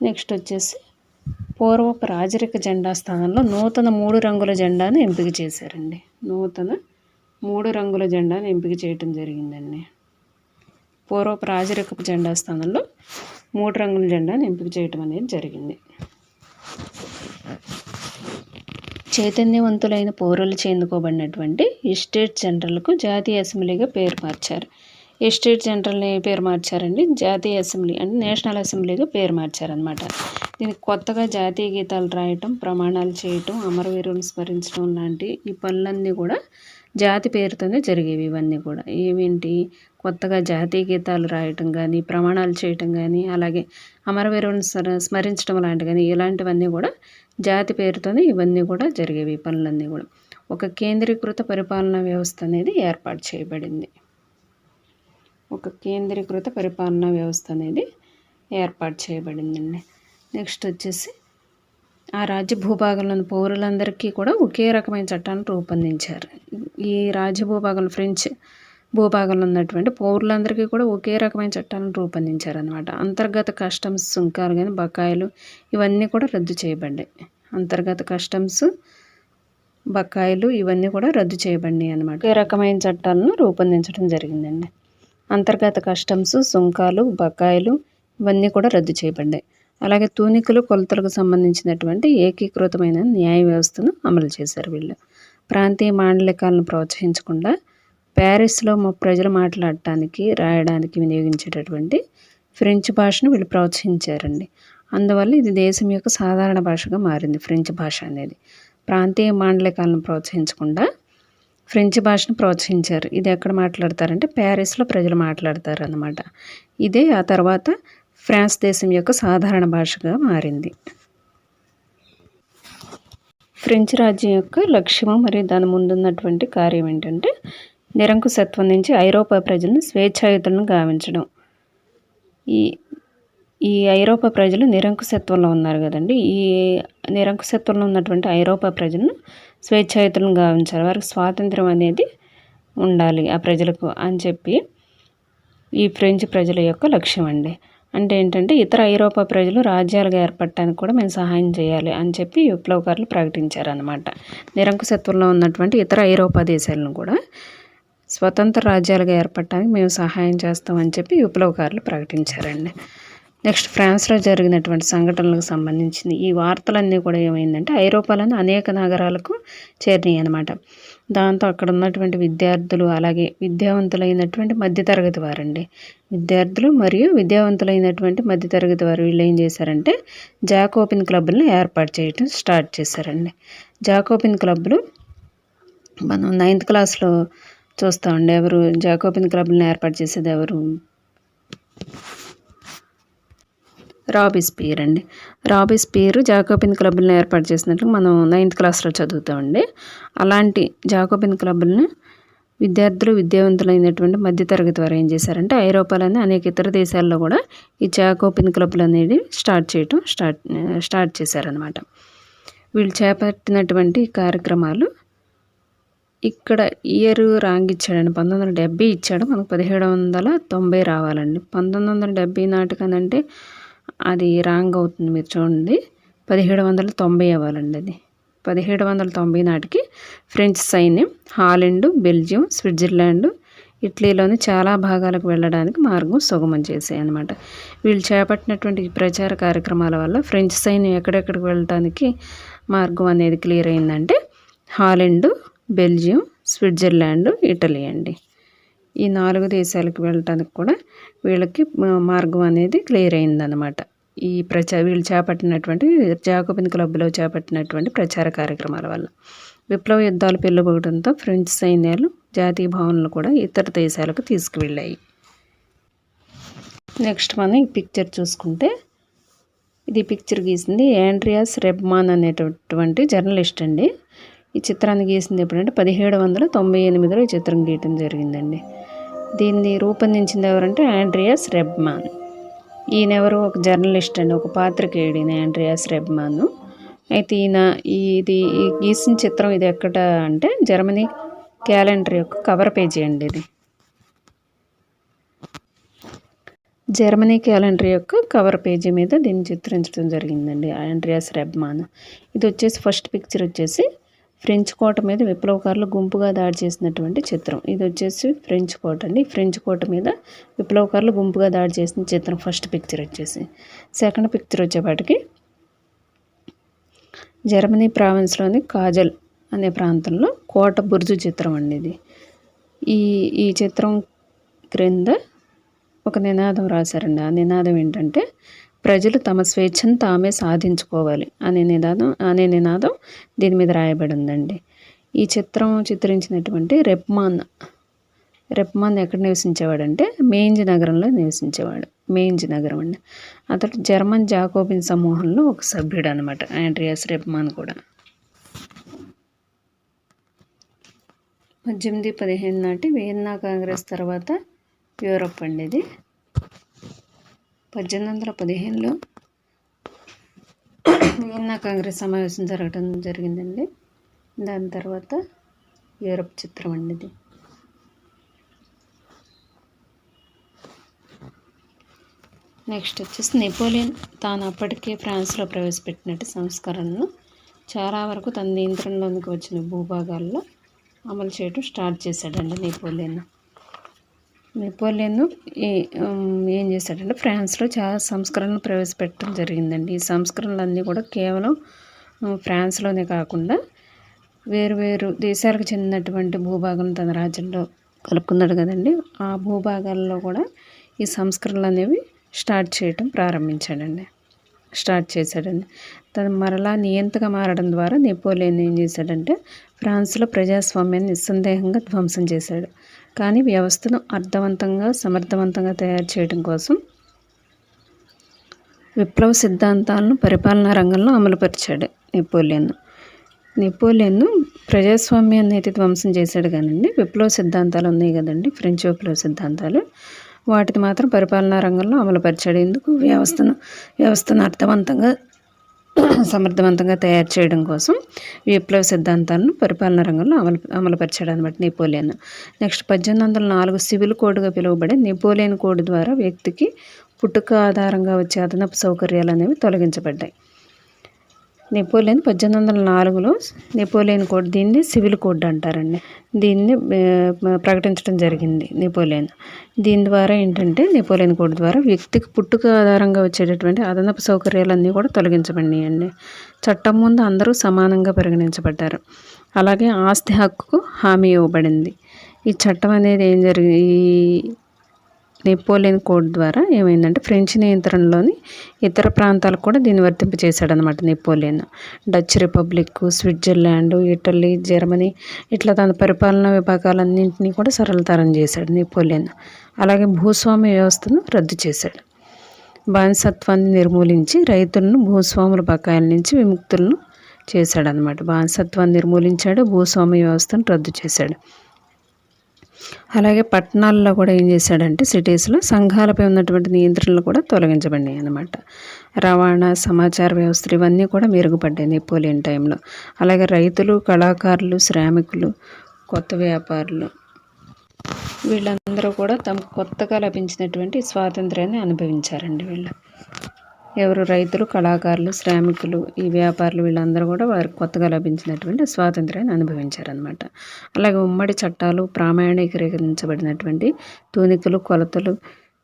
నెక్స్ట్ వచ్చేసి పూర్వపు రాజరిక జెండా స్థానంలో నూతన 3 రంగుల జెండాను ఎంపిక చేశారండి. నూతన 3 రంగుల జెండాను ఎంపిక చేయటం జరిగిందండి. పూర్వపు రాజరికపు జెండా స్థానంలో 3 రంగుల జెండాను ఎంపిక చేయటం అనేది జరిగింది. చైతన్యవంతులైన పౌరులచే ఎన్నుకోబడినటువంటి ఎస్టేట్ జనరల్కు జాతీయ అసెంబ్లీగా పేరు మార్చారు. ఎస్టేట్ జనరల్ని పేరు మార్చారండి. జాతీయ అసెంబ్లీ అంటే నేషనల్ అసెంబ్లీగా పేరు మార్చారనమాట. దీనికి కొత్తగా జాతీయ గీతాలు రాయటం, ప్రమాణాలు చేయటం, అమరవీరులను స్మరించడం లాంటి ఈ పనులన్నీ కూడా జాతి పేరుతోనే జరిగేవి. ఇవన్నీ కూడా ఏమేంటి, కొత్తగా జాతీయ గీతాలు రాయటం కానీ, ప్రమాణాలు చేయటం కానీ, అలాగే అమరవీరులను స్మరించడం లాంటి కానీ ఇలాంటివన్నీ కూడా జాతి పేరుతోనే ఇవన్నీ కూడా జరిగేవి. ఈ పనులన్నీ కూడా ఒక కేంద్రీకృత పరిపాలనా వ్యవస్థ అనేది ఏర్పాటు చేయబడింది. ఏర్పాటు చేయబడిందండి. నెక్స్ట్ వచ్చేసి ఆ రాజ్య భూభాగంలోని పౌరులందరికీ కూడా ఒకే రకమైన చట్టాలను రూపొందించారు. ఈ రాజ్య భూభాగంలో ఫ్రెంచ్ భూభాగంలో ఉన్నటువంటి పౌరులందరికీ కూడా ఒకే రకమైన చట్టాలను రూపొందించారనమాట. అంతర్గత కస్టమ్స్ సుంకాలు కానీ, బకాయిలు ఇవన్నీ కూడా రద్దు చేయబడ్డాయి. అంతర్గత కస్టమ్స్, బకాయిలు ఇవన్నీ కూడా రద్దు చేయబడినాయి అన్నమాట. ఒకే రకమైన చట్టాలను రూపొందించడం జరిగిందండి. అంతర్గత కస్టమ్స్, సుంకాలు, బకాయిలు ఇవన్నీ కూడా రద్దు చేయబడ్డాయి. అలాగే తూనికలు, కొలతలకు సంబంధించినటువంటి ఏకీకృతమైన న్యాయ వ్యవస్థను అమలు చేశారు వీళ్ళు. ప్రాంతీయ మాండలికాలను ప్రోత్సహించకుండా ప్యారిస్లో ప్రజలు మాట్లాడటానికి, రాయడానికి వినియోగించేటటువంటి ఫ్రెంచ్ భాషను వీళ్ళు ప్రోత్సహించారండి. అందువల్ల ఇది దేశం యొక్క సాధారణ భాషగా మారింది ఫ్రెంచ్ భాష అనేది. ప్రాంతీయ మాండలికాలను ప్రోత్సహించకుండా ఫ్రెంచ్ భాషను ప్రోత్సహించారు. ఇది ఎక్కడ మాట్లాడతారంటే ప్యారిస్లో ప్రజలు మాట్లాడతారు అన్నమాట. ఇదే ఆ తర్వాత ఫ్రాన్స్ దేశం యొక్క సాధారణ భాషగా మారింది. ఫ్రెంచ్ రాజ్యం యొక్క లక్ష్యము మరియు దాని ముందున్నటువంటి కార్యం ఏంటంటే నిరంకుశత్వం నుంచి ఐరోపా ప్రజలను స్వేచ్ఛాయుతులను గావించడం. ఈ ఐరోపా ప్రజలు నిరంకుశత్వంలో ఉన్నారు కదండి. ఈ నిరంకుశత్వంలో ఉన్నటువంటి ఐరోపా ప్రజలను స్వేచ్ఛాయుతులను గావించాలి, వారికి స్వాతంత్రం అనేది ఉండాలి ఆ ప్రజలకు అని చెప్పి ఈ ఫ్రెంచ్ ప్రజల యొక్క లక్ష్యం అండి. అంటే ఏంటంటే ఇతర ఐరోపా ప్రజలు రాజ్యాలుగా ఏర్పడటానికి కూడా మేము సహాయం చేయాలి అని చెప్పి విప్లవకారులు ప్రకటించారన్నమాట. నిరంకుశత్వంలో ఉన్నటువంటి ఇతర ఐరోపా దేశాలను కూడా స్వతంత్ర రాజ్యాలుగా ఏర్పడటానికి మేము సహాయం చేస్తామని చెప్పి విప్లవకారులు ప్రకటించారండి. నెక్స్ట్ ఫ్రాన్స్లో జరిగినటువంటి సంఘటనలకు సంబంధించింది ఈ వార్తలన్నీ కూడా ఏమైందంటే ఐరోపాలోని అనేక నగరాలకు చేరినాయి అన్నమాట. దాంతో అక్కడ ఉన్నటువంటి విద్యార్థులు, అలాగే విద్యావంతులైనటువంటి మధ్యతరగతి వారండి, విద్యార్థులు మరియు విద్యావంతులైనటువంటి మధ్యతరగతి వారు వీళ్ళు ఏం చేశారంటే జాకోబిన్ క్లబ్లను ఏర్పాటు చేయడం స్టార్ట్ చేశారండి. జాకోబిన్ క్లబ్లు మనం 9th క్లాస్లో చూస్తామండి. ఎవరు జాకోబిన్ క్లబ్లను ఏర్పాటు చేసేది ఎవరు? రాబిస్పియర్ అండి. రాబిస్పియర్ జాకోబిన్ క్లబ్లను ఏర్పాటు చేసినట్లు మనం 9th క్లాస్లో చదువుతామండి. అలాంటి జాకోబిన్ క్లబ్లను విద్యార్థులు విద్యావంతులైనటువంటి మధ్యతరగతి వారు ఏం చేశారంటే ఐరోపాలోని అనేక ఇతర దేశాల్లో కూడా ఈ జాకోబిన్ క్లబ్లు అనేది స్టార్ట్ చేశారనమాట. వీళ్ళు చేపట్టినటువంటి కార్యక్రమాలు ఇక్కడ ఇయర్ రాంగ్ ఇచ్చాడండి, 1970 ఇచ్చాడు, మనకు 1790 రావాలండి. 1970 నాటికనంటే అది రాంగ్ అవుతుంది, మీరు చూడండి, 1790 అవ్వాలండి. అది 1790 నాటికి ఫ్రెంచ్ సైన్యం హాలండ్, బెల్జియం, స్విట్జర్లాండ్, ఇటలీలోని చాలా భాగాలకు వెళ్ళడానికి మార్గం సుగమం చేశాయి అన్నమాట. వీళ్ళు చేపట్టినటువంటి ప్రచార కార్యక్రమాల వల్ల ఫ్రెంచ్ సైన్యం ఎక్కడెక్కడికి వెళ్ళడానికి మార్గం అనేది క్లియర్ అయిందంటే హాలండ్, బెల్జియం, స్విట్జర్లాండ్, ఇటలీ అండి. ఈ 4 దేశాలకు వెళ్ళటానికి కూడా వీళ్ళకి మార్గం అనేది క్లియర్ అయిందనమాట. వీళ్ళు చేపట్టినటువంటి జాకోబిన్ క్లబ్లో చేపట్టినటువంటి ప్రచార కార్యక్రమాల వల్ల విప్లవ యుద్ధాలు పెళ్ళిపోవడంతో ఫ్రెంచ్ సైన్యాలు జాతీయ భావనలు కూడా ఇతర దేశాలకు తీసుకువెళ్ళాయి. నెక్స్ట్ మనం ఈ పిక్చర్ చూసుకుంటే, ఇది పిక్చర్ గీసింది ఆండ్రియాస్ రెబ్మాన్ అనేటటువంటి జర్నలిస్ట్ అండి. ఈ చిత్రాన్ని గీసింది ఎప్పుడంటే 1798లో ఈ చిత్రం గీయటం జరిగిందండి. దీన్ని రూపొందించింది ఎవరంటే ఆండ్రియాస్ రెబ్మాన్. ఈయనెవరు, ఒక జర్నలిస్ట్ అండి, ఒక పాత్రికేయుడు ఈయన ఆండ్రియాస్ రెబ్మాన్. అయితే ఈ గీసిన చిత్రం ఇది ఎక్కడ అంటే జర్మనీ క్యాలెండర్ యొక్క కవర్ పేజీ అండి. ఇది జర్మనీ క్యాలెండర్ యొక్క కవర్ పేజీ మీద దీన్ని చిత్రించడం జరిగిందండి ఆండ్రియాస్ రెబ్మాన్. ఇది వచ్చేసి ఫస్ట్ పిక్చర్ వచ్చేసి ఫ్రెంచ్ కోట మీద విప్లవకారులు గుంపుగా దాడి చేసినటువంటి చిత్రం. ఇది వచ్చేసి ఫ్రెంచ్ కోట అండి. ఫ్రెంచ్ కోట మీద విప్లవకారులు గుంపుగా దాడి చేసిన చిత్రం ఫస్ట్ పిక్చర్ వచ్చేసి. సెకండ్ పిక్చర్ వచ్చేపాటికి జర్మనీ ప్రావిన్స్లోని కాజల్ అనే ప్రాంతంలో కోట బుర్జు చిత్రం అండి. ఇది ఈ చిత్రం క్రింద ఒక నినాదం రాశారండి. ఆ నినాదం ఏంటంటే ప్రజలు తమ స్వేచ్ఛను తామే సాధించుకోవాలి అనే నినాదం దీని మీద రాయబడి ఉందండి. ఈ చిత్రం చిత్రించినటువంటి రెబ్మాన్ ఎక్కడ నివసించేవాడంటే మెయిన్స్ నగరంలో నివసించేవాడు. మెయిన్స్ నగరం అండి. అతడు జర్మన్ జాకోబిన్ సమూహంలో ఒక సభ్యుడు అనమాట ఆండ్రియాస్ రెబ్మాన్ కూడా. 1815 నాటి వియన్నా కాంగ్రెస్ తర్వాత యూరప్ అండి. ఇది 1815లో వియన్నా కాంగ్రెస్ సమావేశం జరగడం జరిగిందండి. దాని తర్వాత యూరప్ చిత్రం అండి ఇది. నెక్స్ట్ వచ్చేసి నెపోలియన్ తాను అప్పటికే ఫ్రాన్స్లో ప్రవేశపెట్టినట్టు సంస్కరణను చాలా వరకు తన నియంత్రణలోనికి వచ్చిన భూభాగాల్లో అమలు చేయడం స్టార్ట్ చేశాడండి నెపోలియన్ ఏం చేశాడంటే ఫ్రాన్స్లో చాలా సంస్కరణలు ప్రవేశపెట్టడం జరిగిందండి. ఈ సంస్కరణలన్నీ కూడా కేవలం ఫ్రాన్స్లోనే కాకుండా వేరు దేశాలకు చెందినటువంటి భూభాగం తన రాజ్యంలో కలుపుకున్నాడు కదండి. ఆ భూభాగాల్లో కూడా ఈ సంస్కరణలు అనేవి స్టార్ట్ చేశాడండి. తను మరలా నియంతగా మారడం ద్వారా నెపోలియన్ ఏం చేశాడంటే ఫ్రాన్స్లో ప్రజాస్వామ్యాన్ని నిస్సందేహంగా ధ్వంసం చేశాడు. కానీ వ్యవస్థను అర్థవంతంగా సమర్థవంతంగా తయారు చేయడం కోసం విప్లవ సిద్ధాంతాలను పరిపాలనా రంగంలో అమలుపరిచాడు నెపోలియన్ ప్రజాస్వామ్యాన్ని అయితే ధ్వంసం చేశాడు కానండి, విప్లవ సిద్ధాంతాలు ఉన్నాయి కదండి, ఫ్రెంచ్ విప్లవ సిద్ధాంతాలు, వాటిని మాత్రం పరిపాలనా రంగంలో అమలుపరిచాడు. ఎందుకు? వ్యవస్థను అర్థవంతంగా సమర్థవంతంగా తయారు చేయడం కోసం విప్లవ సిద్ధాంతాలను పరిపాలనా రంగంలో అమలుపరిచాడు అనమాట నెపోలియన్. నెక్స్ట్ 1804 సివిల్ కోడ్గా పిలువబడే నెపోలియన్ కోడ్ ద్వారా వ్యక్తికి పుట్టుక ఆధారంగా వచ్చే అదనపు సౌకర్యాలు అనేవి తొలగించబడ్డాయి. నెపోలియన్ 1804లో నెపోలియన్ కోడ్, దీన్ని సివిల్ కోడ్ అంటారండి, దీన్ని ప్రకటించడం జరిగింది నెపోలియన్. దీని ద్వారా ఏంటంటే నెపోలియన్ కోడ్ ద్వారా వ్యక్తికి పుట్టుక ఆధారంగా వచ్చేటటువంటి అదనపు సౌకర్యాలన్నీ కూడా తొలగించబడినాయండి. చట్టం ముందు అందరూ సమానంగా పరిగణించబడ్డారు. అలాగే ఆస్తి హక్కుకు హామీ ఇవ్వబడింది. ఈ చట్టం అనేది నెపోలియన్ కోడ్ ద్వారా ఏమైందంటే ఫ్రెంచ్ నియంత్రణలోని ఇతర ప్రాంతాలకు కూడా దీన్ని వర్తింపచేశాడనమాట Napoleon. Dutch republic, Switzerland, Italy, Germany ఇట్లా తన పరిపాలనా విభాగాలన్నింటినీ కూడా సరళతరం చేశాడు నెపోలియన్. అలాగే భూస్వామ్య వ్యవస్థను రద్దు చేశాడు. బానిసత్వాన్ని నిర్మూలించి రైతులను భూస్వాముల బకాయిల నుంచి విముక్తులను చేశాడనమాట. బానిసత్వాన్ని నిర్మూలించాడు, భూస్వామ్య వ్యవస్థను రద్దు చేశాడు. అలాగే పట్టణాల్లో కూడా ఏం చేశాడంటే సిటీస్లో సంఘాలపై ఉన్నటువంటి నియంత్రణలు కూడా తొలగించబడినాయి అన్నమాట. రవాణా సమాచార వ్యవస్థలు ఇవన్నీ కూడా మెరుగుపడ్డాయి నెపోలియన్ టైంలో. అలాగే రైతులు, కళాకారులు, శ్రామికులు, కొత్త వ్యాపారులు వీళ్ళందరూ కూడా తమకు కొత్తగా లభించినటువంటి స్వాతంత్ర్యాన్ని అనుభవించారండి. వీళ్ళు ఎవరు? రైతులు, కళాకారులు, శ్రామికులు, ఈ వ్యాపారులు వీళ్ళందరూ కూడా వారికి కొత్తగా లభించినటువంటి స్వాతంత్ర్యాన్ని అనుభవించారనమాట. అలాగే ఉమ్మడి చట్టాలు, ప్రామాణీకరించబడినటువంటి తూనికలు, కొలతలు,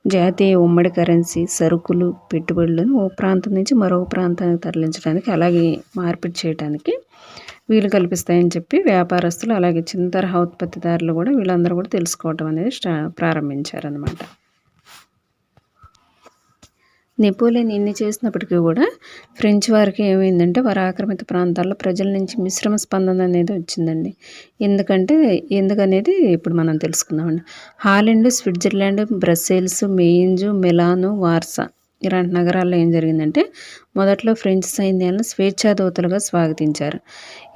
జాతీయ ఉమ్మడి కరెన్సీ, సరుకులు, పెట్టుబడులను ఓ ప్రాంతం నుంచి మరో ప్రాంతానికి తరలించడానికి అలాగే మార్పిడి చేయడానికి వీలు కల్పిస్తాయని చెప్పి వ్యాపారస్తులు అలాగే చిన్న తరహా ఉత్పత్తిదారులు కూడా వీళ్ళందరూ కూడా తెలుసుకోవటం అనేది ప్రారంభించారనమాట. నెపోలియన్ ఇన్ని చేసినప్పటికీ కూడా ఫ్రెంచ్ వారికి ఏమైందంటే వారి ఆక్రమిత ప్రాంతాల్లో ప్రజల నుంచి మిశ్రమ స్పందన అనేది వచ్చిందండి. ఎందుకనేది ఇప్పుడు మనం తెలుసుకుందామండి. Holland, Switzerland, Brussels, Mainz, Milan, Warsaw ఇలాంటి నగరాల్లో ఏం జరిగిందంటే మొదట్లో ఫ్రెంచ్ సైన్యాలను స్వేచ్ఛాదూతలుగా స్వాగతించారు.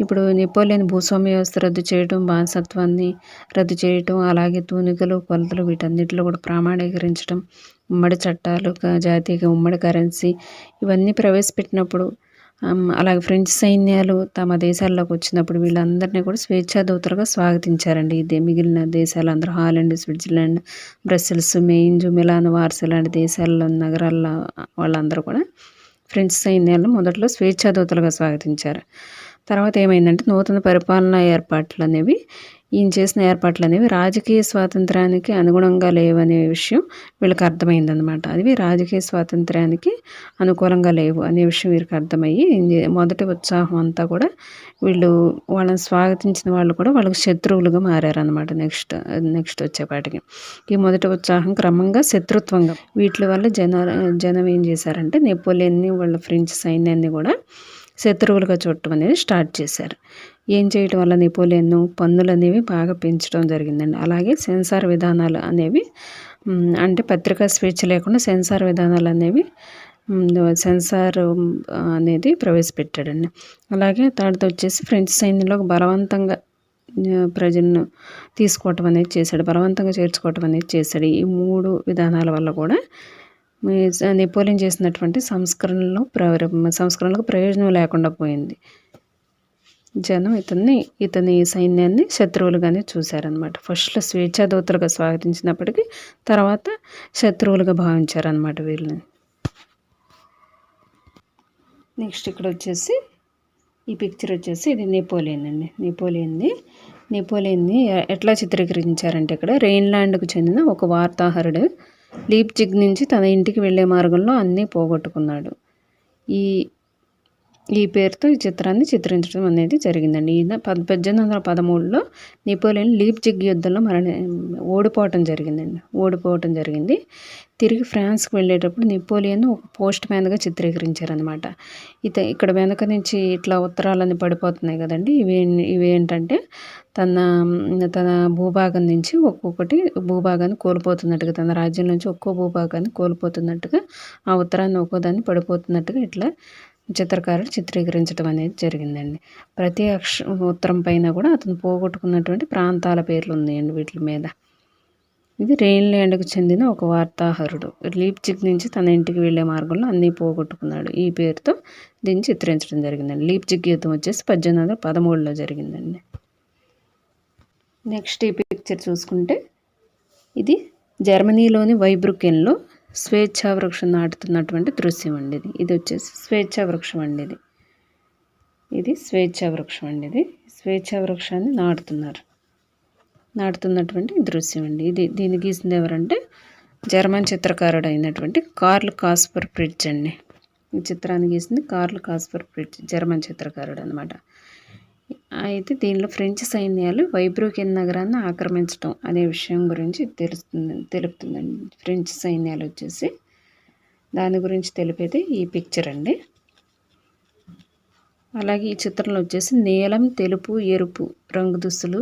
ఇప్పుడు నెపోలియన్ భూస్వామ్య వ్యవస్థ రద్దు చేయడం, బానిసత్వాన్ని రద్దు చేయటం, అలాగే తూనికలు, కొలతలు వీటన్నిటిలో కూడా ప్రామాణీకరించడం, ఉమ్మడి చట్టాలు, జాతీయ ఉమ్మడి కరెన్సీ ఇవన్నీ ప్రవేశపెట్టినప్పుడు అలాగే ఫ్రెంచ్ సైన్యాలు తమ దేశాల్లోకి వచ్చినప్పుడు వీళ్ళందరినీ కూడా స్వేచ్ఛాదూతలుగా స్వాగతించారండి. ఇదే మిగిలిన దేశాలందరూ Holland, Switzerland, Brussels, Mainz, Milan, Warsaw లాంటి దేశాల్లో నగరాల్లో వాళ్ళందరూ కూడా ఫ్రెంచ్ సైన్యాలను మొదట్లో స్వేచ్ఛాదూతలుగా స్వాగతించారు. తర్వాత ఏమైందంటే నూతన పరిపాలనా ఏర్పాట్లు అనేవి ఈయన చేసిన ఏర్పాట్లు అనేవి రాజకీయ స్వాతంత్రానికి అనుగుణంగా లేవనే విషయం వీళ్ళకి అర్థమైందనమాట. అవి రాజకీయ స్వాతంత్రానికి అనుకూలంగా లేవు అనే విషయం వీరికి అర్థమయ్యి మొదటి ఉత్సాహం అంతా కూడా వాళ్ళని స్వాగతించిన వాళ్ళు కూడా వాళ్ళకి శత్రువులుగా మారారనమాట. నెక్స్ట్ వచ్చేపాటికి ఈ మొదటి ఉత్సాహం క్రమంగా శత్రుత్వంగా వీటి వల్ల జనం ఏం చేశారంటే నెపోలియన్ని వాళ్ళ ఫ్రెంచ్ సైన్యాన్ని కూడా శత్రువులుగా చూడటం అనేది స్టార్ట్ చేశారు. ఏం చేయటం వల్ల నెపోలియన్ పన్నులు అనేవి బాగా పెంచడం జరిగిందండి. అలాగే సెన్సార్ విధానాలు అనేవి అంటే పత్రికా స్వేచ్ఛ లేకుండా సెన్సార్ విధానాలు అనేవి సెన్సార్ అనేది ప్రవేశపెట్టాడండి. అలాగే తర్వాత వచ్చేసి ఫ్రెంచ్ సైన్యంలో బలవంతంగా ప్రజలను తీసుకోవటం అనేది చేశాడు, బలవంతంగా చేర్చుకోవటం అనేది చేశాడు. ఈ 3 విధానాల వల్ల కూడా నెపోలియన్ చేసినటువంటి సంస్కరణలకు ప్రయోజనం లేకుండా పోయింది. జనం ఇతని సైన్యాన్ని శత్రువులుగానే చూశారనమాట. ఫస్ట్లో స్వేచ్ఛాదూతలుగా స్వాగతించినప్పటికీ తర్వాత శత్రువులుగా భావించారనమాట వీళ్ళని. నెక్స్ట్ ఇక్కడ వచ్చేసి ఈ పిక్చర్ వచ్చేసి ఇది నెపోలియన్ అండి. నెపోలియన్ని ఎట్లా చిత్రీకరించారంటే ఇక్కడ రెయిన్లాండ్కు చెందిన ఒక వార్తాహరుడు లీప్జిగ్ నుంచి తన ఇంటికి వెళ్ళే మార్గంలో అన్నీ పోగొట్టుకున్నాడు. ఈ పేరుతో ఈ చిత్రాన్ని చిత్రించడం అనేది జరిగిందండి. ఈయన 1813లో నెపోలియన్ లీప్జిగ్ యుద్ధంలో ఓడిపోవటం జరిగింది. తిరిగి ఫ్రాన్స్కి వెళ్ళేటప్పుడు నెపోలియన్ ఒక పోస్ట్ మ్యాన్గా చిత్రీకరించారనమాట. ఇక్కడ వెనక నుంచి ఇట్లా ఉత్తరాలన్నీ పడిపోతున్నాయి కదండి. ఇవేంటంటే తన భూభాగం నుంచి ఒక్కొక్కటి భూభాగాన్ని కోల్పోతున్నట్టుగా, తన రాజ్యం నుంచి ఒక్కో భూభాగాన్ని కోల్పోతున్నట్టుగా, ఆ ఉత్తరాన్ని ఒక్కోదాన్ని పడిపోతున్నట్టుగా ఇట్లా చిత్రకారులు చిత్రీకరించడం అనేది జరిగిందండి. ప్రతి ఉత్తరం పైన కూడా అతను పోగొట్టుకున్నటువంటి ప్రాంతాల పేర్లు ఉన్నాయండి వీటి మీద. ఇది రెయిన్లాండ్కు చెందిన ఒక వార్తాహరుడు లీప్జిగ్ నుంచి తన ఇంటికి వెళ్ళే మార్గంలో అన్నీ పోగొట్టుకున్నాడు. ఈ పేరుతో దీన్ని చిత్రించడం జరిగిందండి. లీప్జిగ్ యుద్ధం వచ్చేసి 1813లో జరిగిందండి. నెక్స్ట్ ఈ పిక్చర్ చూసుకుంటే ఇది జర్మనీలోని వైబ్రుకెన్లో స్వేచ్ఛా వృక్షం నాటుతున్నటువంటి దృశ్యం అండి. ఇది వచ్చేసి స్వేచ్ఛా వృక్షం అండి. ఇది స్వేచ్ఛా వృక్షం అండి. స్వేచ్ఛా వృక్షాన్ని నాటుతున్నటువంటి దృశ్యం అండి. దీన్ని గీసింది ఎవరంటే జర్మన్ చిత్రకారుడు అయినటువంటి కార్ల్ కాస్పర్ ఫ్రిట్జ్ అండి. ఈ చిత్రాన్ని గీసింది కార్ల్ కాస్పర్ ఫ్రిట్జ్, జర్మన్ చిత్రకారుడు అనమాట. అయితే దీనిలో ఫ్రెంచ్ సైన్యాలు వైబ్రుకెన్ నగరాన్ని ఆక్రమించడం అనే విషయం గురించి తెలుపుతుందండి. ఫ్రెంచ్ సైన్యాలు వచ్చేసి దాని గురించి తెలిపేది ఈ పిక్చర్ అండి. అలాగే ఈ చిత్రంలో వచ్చేసి నీలం, తెలుపు, ఎరుపు రంగు దుస్తులు,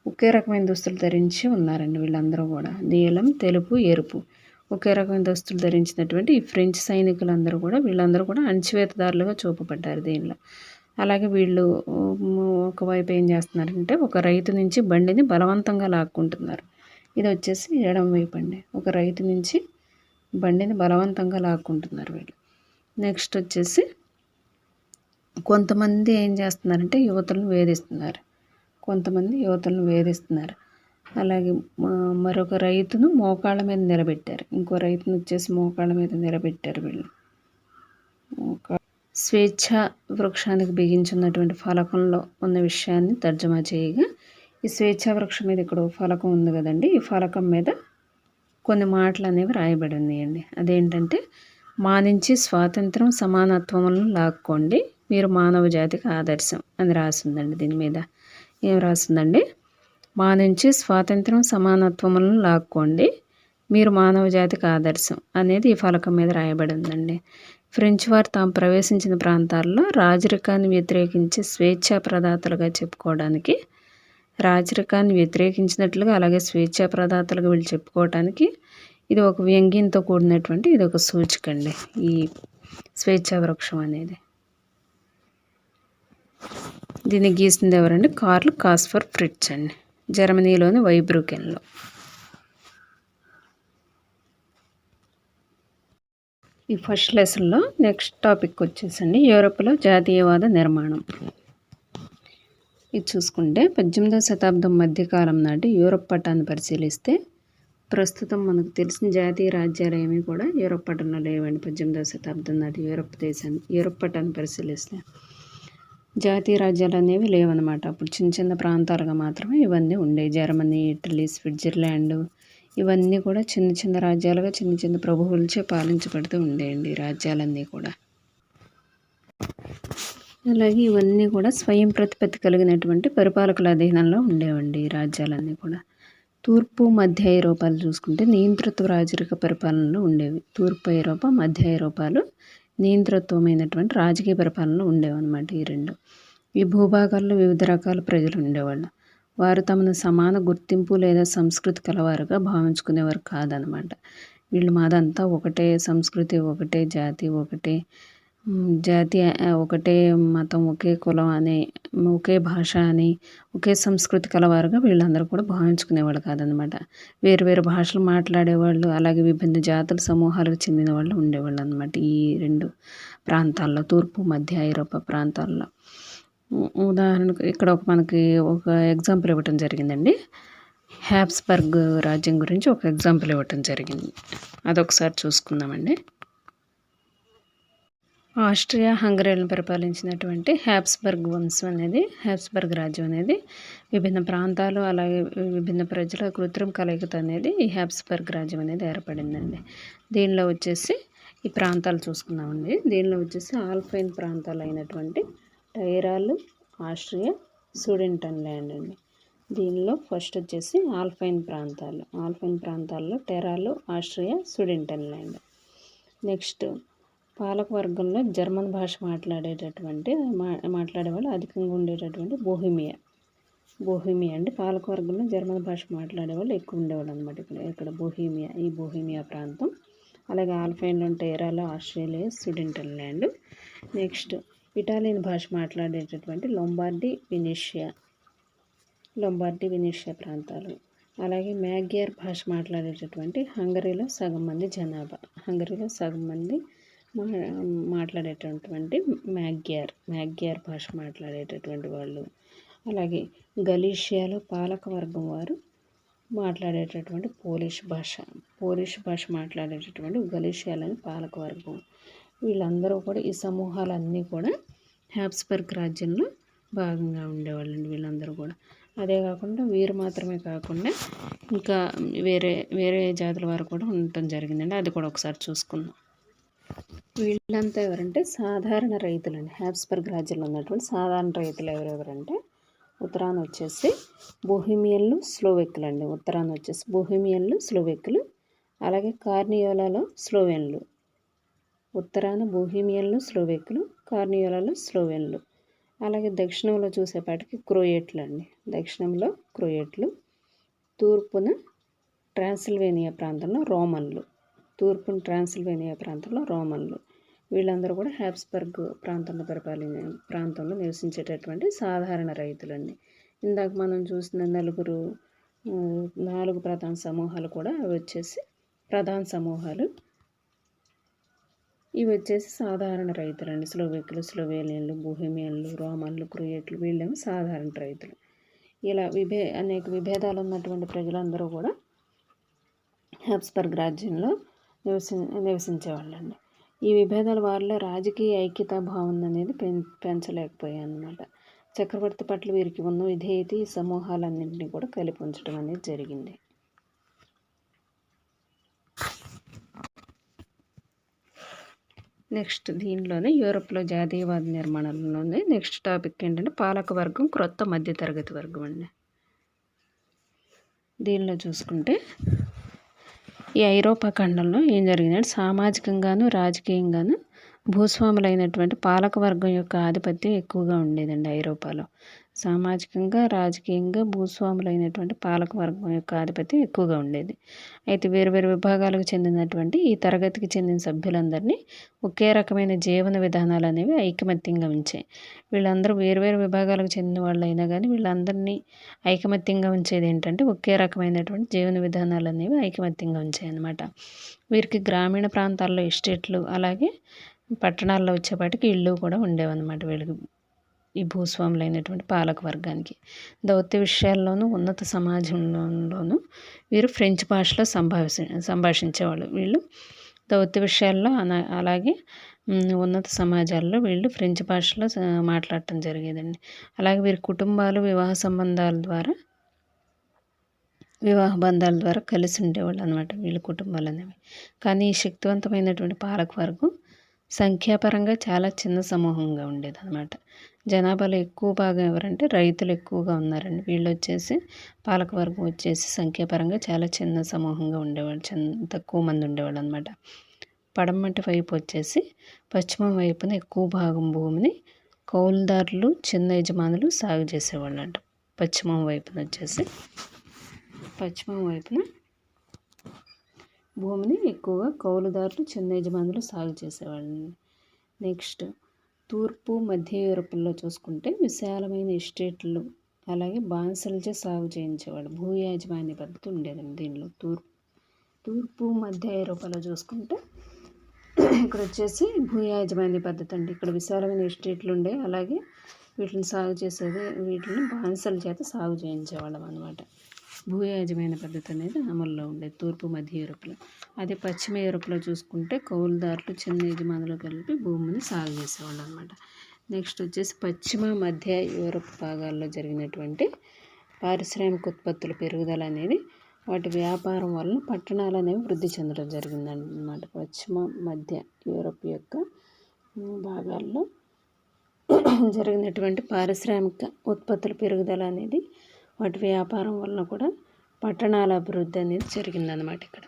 ఒకే రకమైన దుస్తులు ధరించి ఉన్నారండి. వీళ్ళందరూ కూడా నీలం, తెలుపు, ఎరుపు ఒకే రకమైన దుస్తులు ధరించినటువంటి ఈ ఫ్రెంచ్ సైనికులందరూ కూడా వీళ్ళందరూ కూడా అణచివేతదారులుగా చూపబడ్డారు దీనిలో. అలాగే వీళ్ళు ఒకవైపు ఏం చేస్తున్నారంటే ఒక రైతు నుంచి బండిని బలవంతంగా లాక్కుంటున్నారు. ఇది వచ్చేసి ఎడమ వైపు అండి. ఒక రైతు నుంచి బండిని బలవంతంగా లాక్కుంటున్నారు వీళ్ళు. నెక్స్ట్ వచ్చేసి కొంతమంది ఏం చేస్తున్నారంటే యువతులను వేధిస్తున్నారు. అలాగే మరొక రైతును మోకాళ్ళ మీద నిలబెట్టారు. ఇంకో రైతును వచ్చేసి మోకాళ్ళ మీద నిలబెట్టారు వీళ్ళు. స్వేచ్ఛ వృక్షానికి బిగించున్నటువంటి ఫలకంలో ఉన్న విషయాన్ని తర్జమా చేయగా, ఈ స్వేచ్ఛా వృక్షం మీద ఇక్కడ ఫలకం ఉంది కదండి. ఈ ఫలకం మీద కొన్ని మాటలు అనేవి రాయబడి ఉన్నాయండి. అదేంటంటే, మా నుంచి స్వాతంత్రం సమానత్వములను లాక్కోండి, మీరు మానవ జాతికి ఆదర్శం అని రాసిందండి. దీని మీద ఏం రాసిందండి? మా నుంచి స్వాతంత్రం సమానత్వములను లాక్కోండి, మీరు మానవ జాతికి ఆదర్శం అనేది ఈ ఫలకం మీద రాయబడి ఉందండి. ఫ్రెంచ్ వారు తాము ప్రవేశించిన ప్రాంతాల్లో రాజరికాన్ని వ్యతిరేకించి స్వేచ్ఛా ప్రదాతలుగా చెప్పుకోవడానికి, రాజరికాన్ని వ్యతిరేకించినట్లుగా అలాగే స్వేచ్ఛా ప్రదాతలుగా వీళ్ళు చెప్పుకోవటానికి ఇది ఒక వ్యంగ్యంతో కూడినటువంటి ఇది ఒక సూచిక అండి, ఈ స్వేచ్ఛా వృక్షం అనేది. దీన్ని గీసింది ఎవరండి? కార్ల్ కాస్పర్ ఫ్రిట్జ్ అండి, జర్మనీలోని వైబ్రూకెన్లో. ఈ ఫస్ట్ లెసన్లో నెక్స్ట్ టాపిక్ వచ్చేసండి యూరోప్లో జాతీయవాద నిర్మాణం. ఇది చూసుకుంటే 18వ శతాబ్దం మధ్యకాలం నాటి యూరోప్ పటాన్ని పరిశీలిస్తే ప్రస్తుతం మనకు తెలిసిన జాతీయ రాజ్యాలు ఏమీ కూడా యూరోప్ పటంలో లేవండి. 18వ శతాబ్దం నాటి యూరోప్ పటాన్ని పరిశీలిస్తే జాతీయ రాజ్యాలు అనేవి లేవన్నమాట. అప్పుడు చిన్న చిన్న ప్రాంతాలుగా మాత్రమే ఇవన్నీ ఉండేవి. జర్మనీ, ఇటలీ, స్విట్జర్లాండ్ ఇవన్నీ కూడా చిన్న చిన్న రాజ్యాలుగా చిన్న చిన్న ప్రభువులచే పాలించబడుతూ ఉండేయండి రాజ్యాలన్నీ కూడా. అలాగే ఇవన్నీ కూడా స్వయం ప్రతిపత్తి కలిగినటువంటి పరిపాలకుల అధీనంలో ఉండేవండి ఈ రాజ్యాలన్నీ కూడా. తూర్పు మధ్య ఐరోపాలు చూసుకుంటే నియంతృత్వ రాజరిక పరిపాలనలో ఉండేవి. తూర్పు ఐరోపా, మధ్య ఐరోపాలు నియంతృత్వమైనటువంటి రాజకీయ పరిపాలనలో ఉండేవన్నమాట ఈ రెండు. ఈ భూభాగాల్లో వివిధ రకాల ప్రజలు ఉండేవాళ్ళు. వారు తమను సమాన గుర్తింపు లేదా సంస్కృతి కలవారుగా భావించుకునేవారు కాదనమాట. వీళ్ళు మాదంతా ఒకటే సంస్కృతి, ఒకటే జాతి, ఒకటే మతం, ఒకే కులం అని, ఒకే భాష అని, ఒకే సంస్కృతి కలవారుగా వీళ్ళందరూ కూడా భావించుకునేవాళ్ళు కాదనమాట. వేరు వేరు భాషలు మాట్లాడేవాళ్ళు, అలాగే విభిన్న జాతుల సమూహాలకు చెందిన వాళ్ళు ఉండేవాళ్ళు అనమాట ఈ రెండు ప్రాంతాల్లో, తూర్పు మధ్య ఐరోపా ప్రాంతాల్లో. ఉదాహరణకు ఇక్కడ మనకి ఒక ఎగ్జాంపుల్ ఇవ్వటం జరిగిందండి. హ్యాబ్స్బర్గ్ రాజ్యం గురించి ఒక ఎగ్జాంపుల్ ఇవ్వటం జరిగింది. అదొకసారి చూసుకుందామండి. ఆస్ట్రియా హంగరీలను పరిపాలించినటువంటి హ్యాబ్స్బర్గ్ రాజ్యం అనేది విభిన్న ప్రాంతాలు అలాగే విభిన్న ప్రజల కృత్రిమ కలయికతో అనేది ఈ హ్యాబ్స్బర్గ్ రాజ్యం అనేది ఏర్పడిందండి. దీనిలో వచ్చేసి ఈ ప్రాంతాలు చూసుకున్నామండి. దీనిలో వచ్చేసి ఆల్పైన్ ప్రాంతాలు అయినటువంటి టైరాలు, ఆస్ట్రియా, సుడెన్టెన్లాండ్ అండి. దీనిలో ఫస్ట్ వచ్చేసి ఆల్పైన్ ప్రాంతాల్లో టెరాలు, ఆస్ట్రియా, సుడెన్టెన్లాండ్. నెక్స్ట్ పాలకవర్గంలో జర్మన్ భాష మాట్లాడేవాళ్ళు అధికంగా ఉండేటటువంటి బోహిమియా అండి. పాలకవర్గంలో జర్మన్ భాష మాట్లాడేవాళ్ళు ఎక్కువ ఉండేవాళ్ళు అనమాట. ఇక్కడ బోహిమియా ప్రాంతం, అలాగే ఆల్పైన్లో టెరాలు, ఆస్ట్రేలియా, సుడెన్టెన్లాండ్. నెక్స్ట్ ఇటాలియన్ భాష మాట్లాడేటటువంటి లొంబార్డీ, వెనీషియా ప్రాంతాలు, అలాగే మ్యాగ్యార్ భాష మాట్లాడేటటువంటి హంగరీలో సగం మంది మాట్లాడేటటువంటి మ్యాగ్యార్ భాష మాట్లాడేటటువంటి వాళ్ళు, అలాగే గలీషియాలో పాలకవర్గం వారు మాట్లాడేటటువంటి పోలిష్ భాష మాట్లాడేటటువంటి గలీషియాలోని పాలకవర్గం. వీళ్ళందరూ కూడా ఈ సమూహాలన్నీ కూడా హ్యాబ్స్బర్గ్ రాజ్యంలో భాగంగా ఉండేవాళ్ళండి వీళ్ళందరూ కూడా. అదే కాకుండా వీరు మాత్రమే కాకుండా ఇంకా వేరే జాతుల వారు కూడా ఉండటం జరిగిందండి. అది కూడా ఒకసారి చూసుకుందాం. వీళ్ళంతా ఎవరంటే సాధారణ రైతులండి. హ్యాబ్స్బర్గ్ రాజ్యంలో ఉన్నటువంటి సాధారణ రైతులు ఎవరెవరంటే ఉత్తరాన వచ్చేసి బోహిమియన్లు, స్లోవెక్కులు, అలాగే కార్నియోలాలో స్లోవెన్లు. ఉత్తరాన బోహిమియన్లు, కార్నియోలాలో స్లోవెన్లు. అలాగే దక్షిణంలో చూసేపాటికి క్రోయేట్లు, తూర్పున ట్రాన్సిల్వేనియా ప్రాంతంలో రోమన్లు, వీళ్ళందరూ కూడా హ్యాబ్స్బర్గ్ ప్రాంతంలో నివసించేటటువంటి సాధారణ రైతులండి. ఇందాక మనం చూసిన నలుగురు 4 ప్రధాన సమూహాలు కూడా అవి వచ్చేసి ప్రధాన సమూహాలు. ఇవి వచ్చేసి సాధారణ రైతులండి. స్లోవేకులు, స్లోవేనియన్లు, బొహేమియన్లు, రోమన్లు, క్రొయేట్లు వీళ్ళేమో సాధారణ రైతులు. ఇలా అనేక విభేదాలు ఉన్నటువంటి ప్రజలందరూ కూడా హ్యాబ్స్బర్గ్ రాజ్యంలో నివసించేవాళ్ళండి. ఈ విభేదాల వారిలో రాజకీయ ఐక్యతా భావన అనేది పెంచలేకపోయాయి అన్నమాట. చక్రవర్తి పట్ల వీరికి ఉన్న విధేయత ఈ సమూహాలన్నింటినీ కూడా కలిపి ఉంచడం అనేది జరిగింది. నెక్స్ట్ దీనిలోనే యూరోప్లో జాతీయవాద నిర్మాణంలోనే నెక్స్ట్ టాపిక్ ఏంటంటే పాలక వర్గం, క్రొత్త మధ్యతరగతి వర్గం అండి. దీనిలో చూసుకుంటే ఈ ఐరోపా ఖండంలో ఏం జరిగిందంటే సామాజికంగాను రాజకీయంగాను భూస్వాములైనటువంటి పాలకవర్గం యొక్క ఆధిపత్యం ఎక్కువగా ఉండేదండి ఐరోపాలో. సామాజికంగా రాజకీయంగా భూస్వాములైనటువంటి పాలకవర్గం యొక్క ఆధిపత్యం ఎక్కువగా ఉండేది. అయితే వేరు వేరు విభాగాలకు చెందినటువంటి ఈ తరగతికి చెందిన సభ్యులందరినీ ఒకే రకమైన జీవన విధానాలు అనేవి ఐకమత్యంగా ఉంచాయి. వీళ్ళందరూ వేరువేరు విభాగాలకు చెందిన వాళ్ళు అయినా కానీ వీళ్ళందరినీ ఐకమత్యంగా ఉంచేది ఏంటంటే ఒకే రకమైనటువంటి జీవన విధానాలు అనేవి ఐకమత్యంగా ఉంచాయి అన్నమాట. వీరికి గ్రామీణ ప్రాంతాల్లో ఎస్టేట్లు అలాగే పట్టణాల్లో వచ్చేపాటికి ఇళ్ళు కూడా ఉండేవన్నమాట వీళ్ళకి, ఈ భూస్వాములైనటువంటి పాలక వర్గానికి. దౌత్య విషయాల్లోనూ ఉన్నత సమాజంలోనూ వీరు ఫ్రెంచ్ భాషలో సంభాషించేవాళ్ళు. వీళ్ళు దౌత్య విషయాల్లో అలాగే ఉన్నత సమాజాల్లో వీళ్ళు ఫ్రెంచ్ భాషలో మాట్లాడటం జరిగేదండి. అలాగే వీరి కుటుంబాలు వివాహ బంధాల ద్వారా కలిసి ఉండేవాళ్ళు అనమాట వీళ్ళ కుటుంబాలు అనేవి. కానీ ఈ శక్తివంతమైనటువంటి పాలకవర్గం సంఖ్యాపరంగా చాలా చిన్న సమూహంగా ఉండేది అనమాట. జనాభాలో ఎక్కువ భాగం ఎవరంటే రైతులు ఎక్కువగా ఉన్నారండి. వీళ్ళు వచ్చేసి పాలకవర్గం వచ్చేసి సంఖ్యాపరంగా చాలా చిన్న సమూహంగా ఉండేవాళ్ళు, తక్కువ మంది ఉండేవాళ్ళు అనమాట. పడమటి వైపు వచ్చేసి పశ్చిమం వైపున ఎక్కువ భాగం భూమిని కౌలుదారులు, చిన్న యజమానులు సాగు చేసేవాళ్ళు అంట. పశ్చిమం వైపున భూమిని ఎక్కువగా కౌలుదారులు, చిన్న యజమానులు సాగు చేసేవాళ్ళని. నెక్స్ట్ తూర్పు మధ్య యూరోప్లో చూసుకుంటే విశాలమైన ఎస్టేట్లు అలాగే బాన్సలచే సాగు చేయించేవాళ్ళు. భూ యాజమాన్య పద్ధతి ఉండేదండి దీనిలో. తూర్పు మధ్య యూరోపాలో చూసుకుంటే ఇక్కడ వచ్చేసి భూ యాజమాన్య పద్ధతి అండి. ఇక్కడ విశాలమైన ఎస్టేట్లు ఉండే అలాగే వీటిని సాగు చేసేది వీటిని బాన్సల చేత సాగు చేయించేవాళ్ళం అనమాట. భూ యాజమాన్య పద్ధతి అనేది అమల్లో ఉండేది తూర్పు మధ్య యూరోప్లో. అదే పశ్చిమ యూరోప్లో చూసుకుంటే కౌలుదారులు, చిన్న యజమానులు కలిపి భూమిని సాగు చేసేవాళ్ళు అనమాట. నెక్స్ట్ వచ్చేసి పశ్చిమ మధ్య యూరోప్ భాగాల్లో జరిగినటువంటి పారిశ్రామిక ఉత్పత్తుల పెరుగుదల అనేది వాటి వ్యాపారం వలన పట్టణాలు అనేవి వృద్ధి చెందడం జరిగిందన్నమాట. పశ్చిమ మధ్య యూరోప్ యొక్క భాగాల్లో జరిగినటువంటి పారిశ్రామిక ఉత్పత్తుల పెరుగుదల అనేది వాటి వ్యాపారం వలన కూడా పట్టణాల అభివృద్ధి అనేది జరిగిందనమాట ఇక్కడ.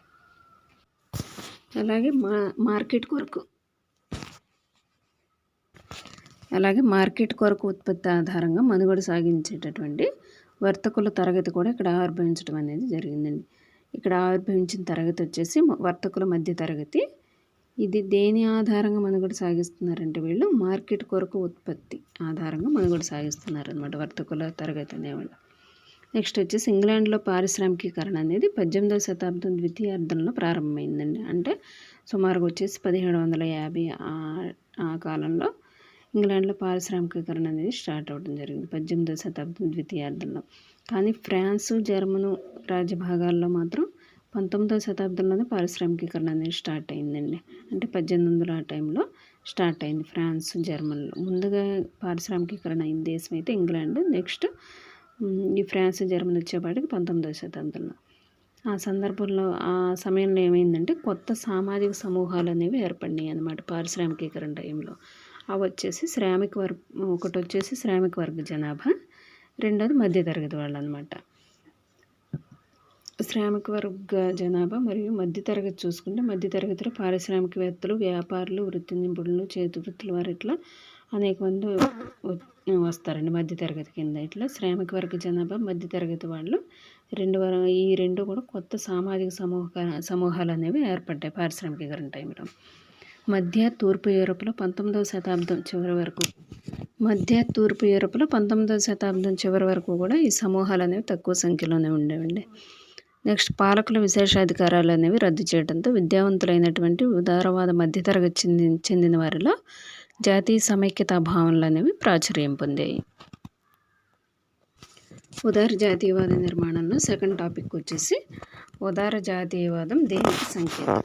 అలాగే మార్కెట్ కొరకు ఉత్పత్తి ఆధారంగా మనుగడ సాగించేటటువంటి వర్తకుల తరగతి కూడా ఇక్కడ ఆవిర్భవించడం అనేది జరిగిందండి. ఇక్కడ ఆవిర్భవించిన తరగతి వచ్చేసి వర్తకుల మధ్య తరగతి. ఇది దేని ఆధారంగా మనుగడ సాగిస్తున్నారంటే వీళ్ళు మార్కెట్ కొరకు ఉత్పత్తి ఆధారంగా మనుగడ సాగిస్తున్నారు అనమాట వర్తకుల తరగతి అనేవాళ్ళు. నెక్స్ట్ వచ్చేసి ఇంగ్లాండ్లో పారిశ్రామికీకరణ అనేది 18వ శతాబ్దం ద్వితీయార్థంలో ప్రారంభమైందండి. అంటే సుమారుగా వచ్చేసి 1750 ఆ కాలంలో ఇంగ్లాండ్లో పారిశ్రామికీకరణ అనేది స్టార్ట్ అవ్వడం జరిగింది 18వ శతాబ్దం ద్వితీయార్థంలో. కానీ ఫ్రాన్సు, జర్మను రాజ్యభాగాల్లో మాత్రం 19వ శతాబ్దంలోనే పారిశ్రామికీకరణ అనేది స్టార్ట్ అయిందండి. అంటే 1800 ఆ టైంలో స్టార్ట్ అయింది ఫ్రాన్స్, జర్మన్లో. ముందుగా పారిశ్రామికీకరణ అయిన దేశం అయితే ఇంగ్లాండ్. నెక్స్ట్ ఈ ఫ్రాన్స్, జర్మనీ వచ్చేపాటికి 19వ శతాబ్దంలో. ఆ సందర్భంలో ఆ సమయంలో ఏమైందంటే కొత్త సామాజిక సమూహాలు అనేవి ఏర్పడినాయి అన్నమాట పారిశ్రామికీకరణ టైంలో. అవి వచ్చేసి ఒకటి వచ్చేసి శ్రామిక వర్గ జనాభా, రెండోది మధ్యతరగతి వాళ్ళు అనమాట. శ్రామిక వర్గ జనాభా మరియు మధ్యతరగతి చూసుకుంటే మధ్యతరగతిలో పారిశ్రామికవేత్తలు, వ్యాపారులు, వృత్తి నిపుణులు, చేతి వృత్తుల వారు ఇట్లా అనేక మంది వస్తారండి మధ్యతరగతి కింద. ఇట్లా శ్రామిక వర్గ జనాభా, మధ్యతరగతి వాళ్ళు ఈ రెండు కూడా కొత్త సామాజిక సమూహాలు అనేవి ఏర్పడ్డాయి పారిశ్రామికీకరణ టైంలో. మధ్య తూర్పు యూరోప్లో 19వ శతాబ్దం చివరి వరకు కూడా ఈ సమూహాలు అనేవి తక్కువ సంఖ్యలోనే ఉండేవండి. నెక్స్ట్ పాలకుల విశేషాధికారాలు అనేవి రద్దు చేయడంతో విద్యావంతులైనటువంటి ఉదారవాద మధ్యతరగతి చెందిన వారిలో జాతీయ సమైక్యతా భావనలు అనేవి ప్రాచుర్యం పొందాయి. ఉదార జాతీయవాద నిర్మాణంలో సెకండ్ టాపిక్ వచ్చేసి ఉదార జాతీయవాదం దేనికి సంకేతం.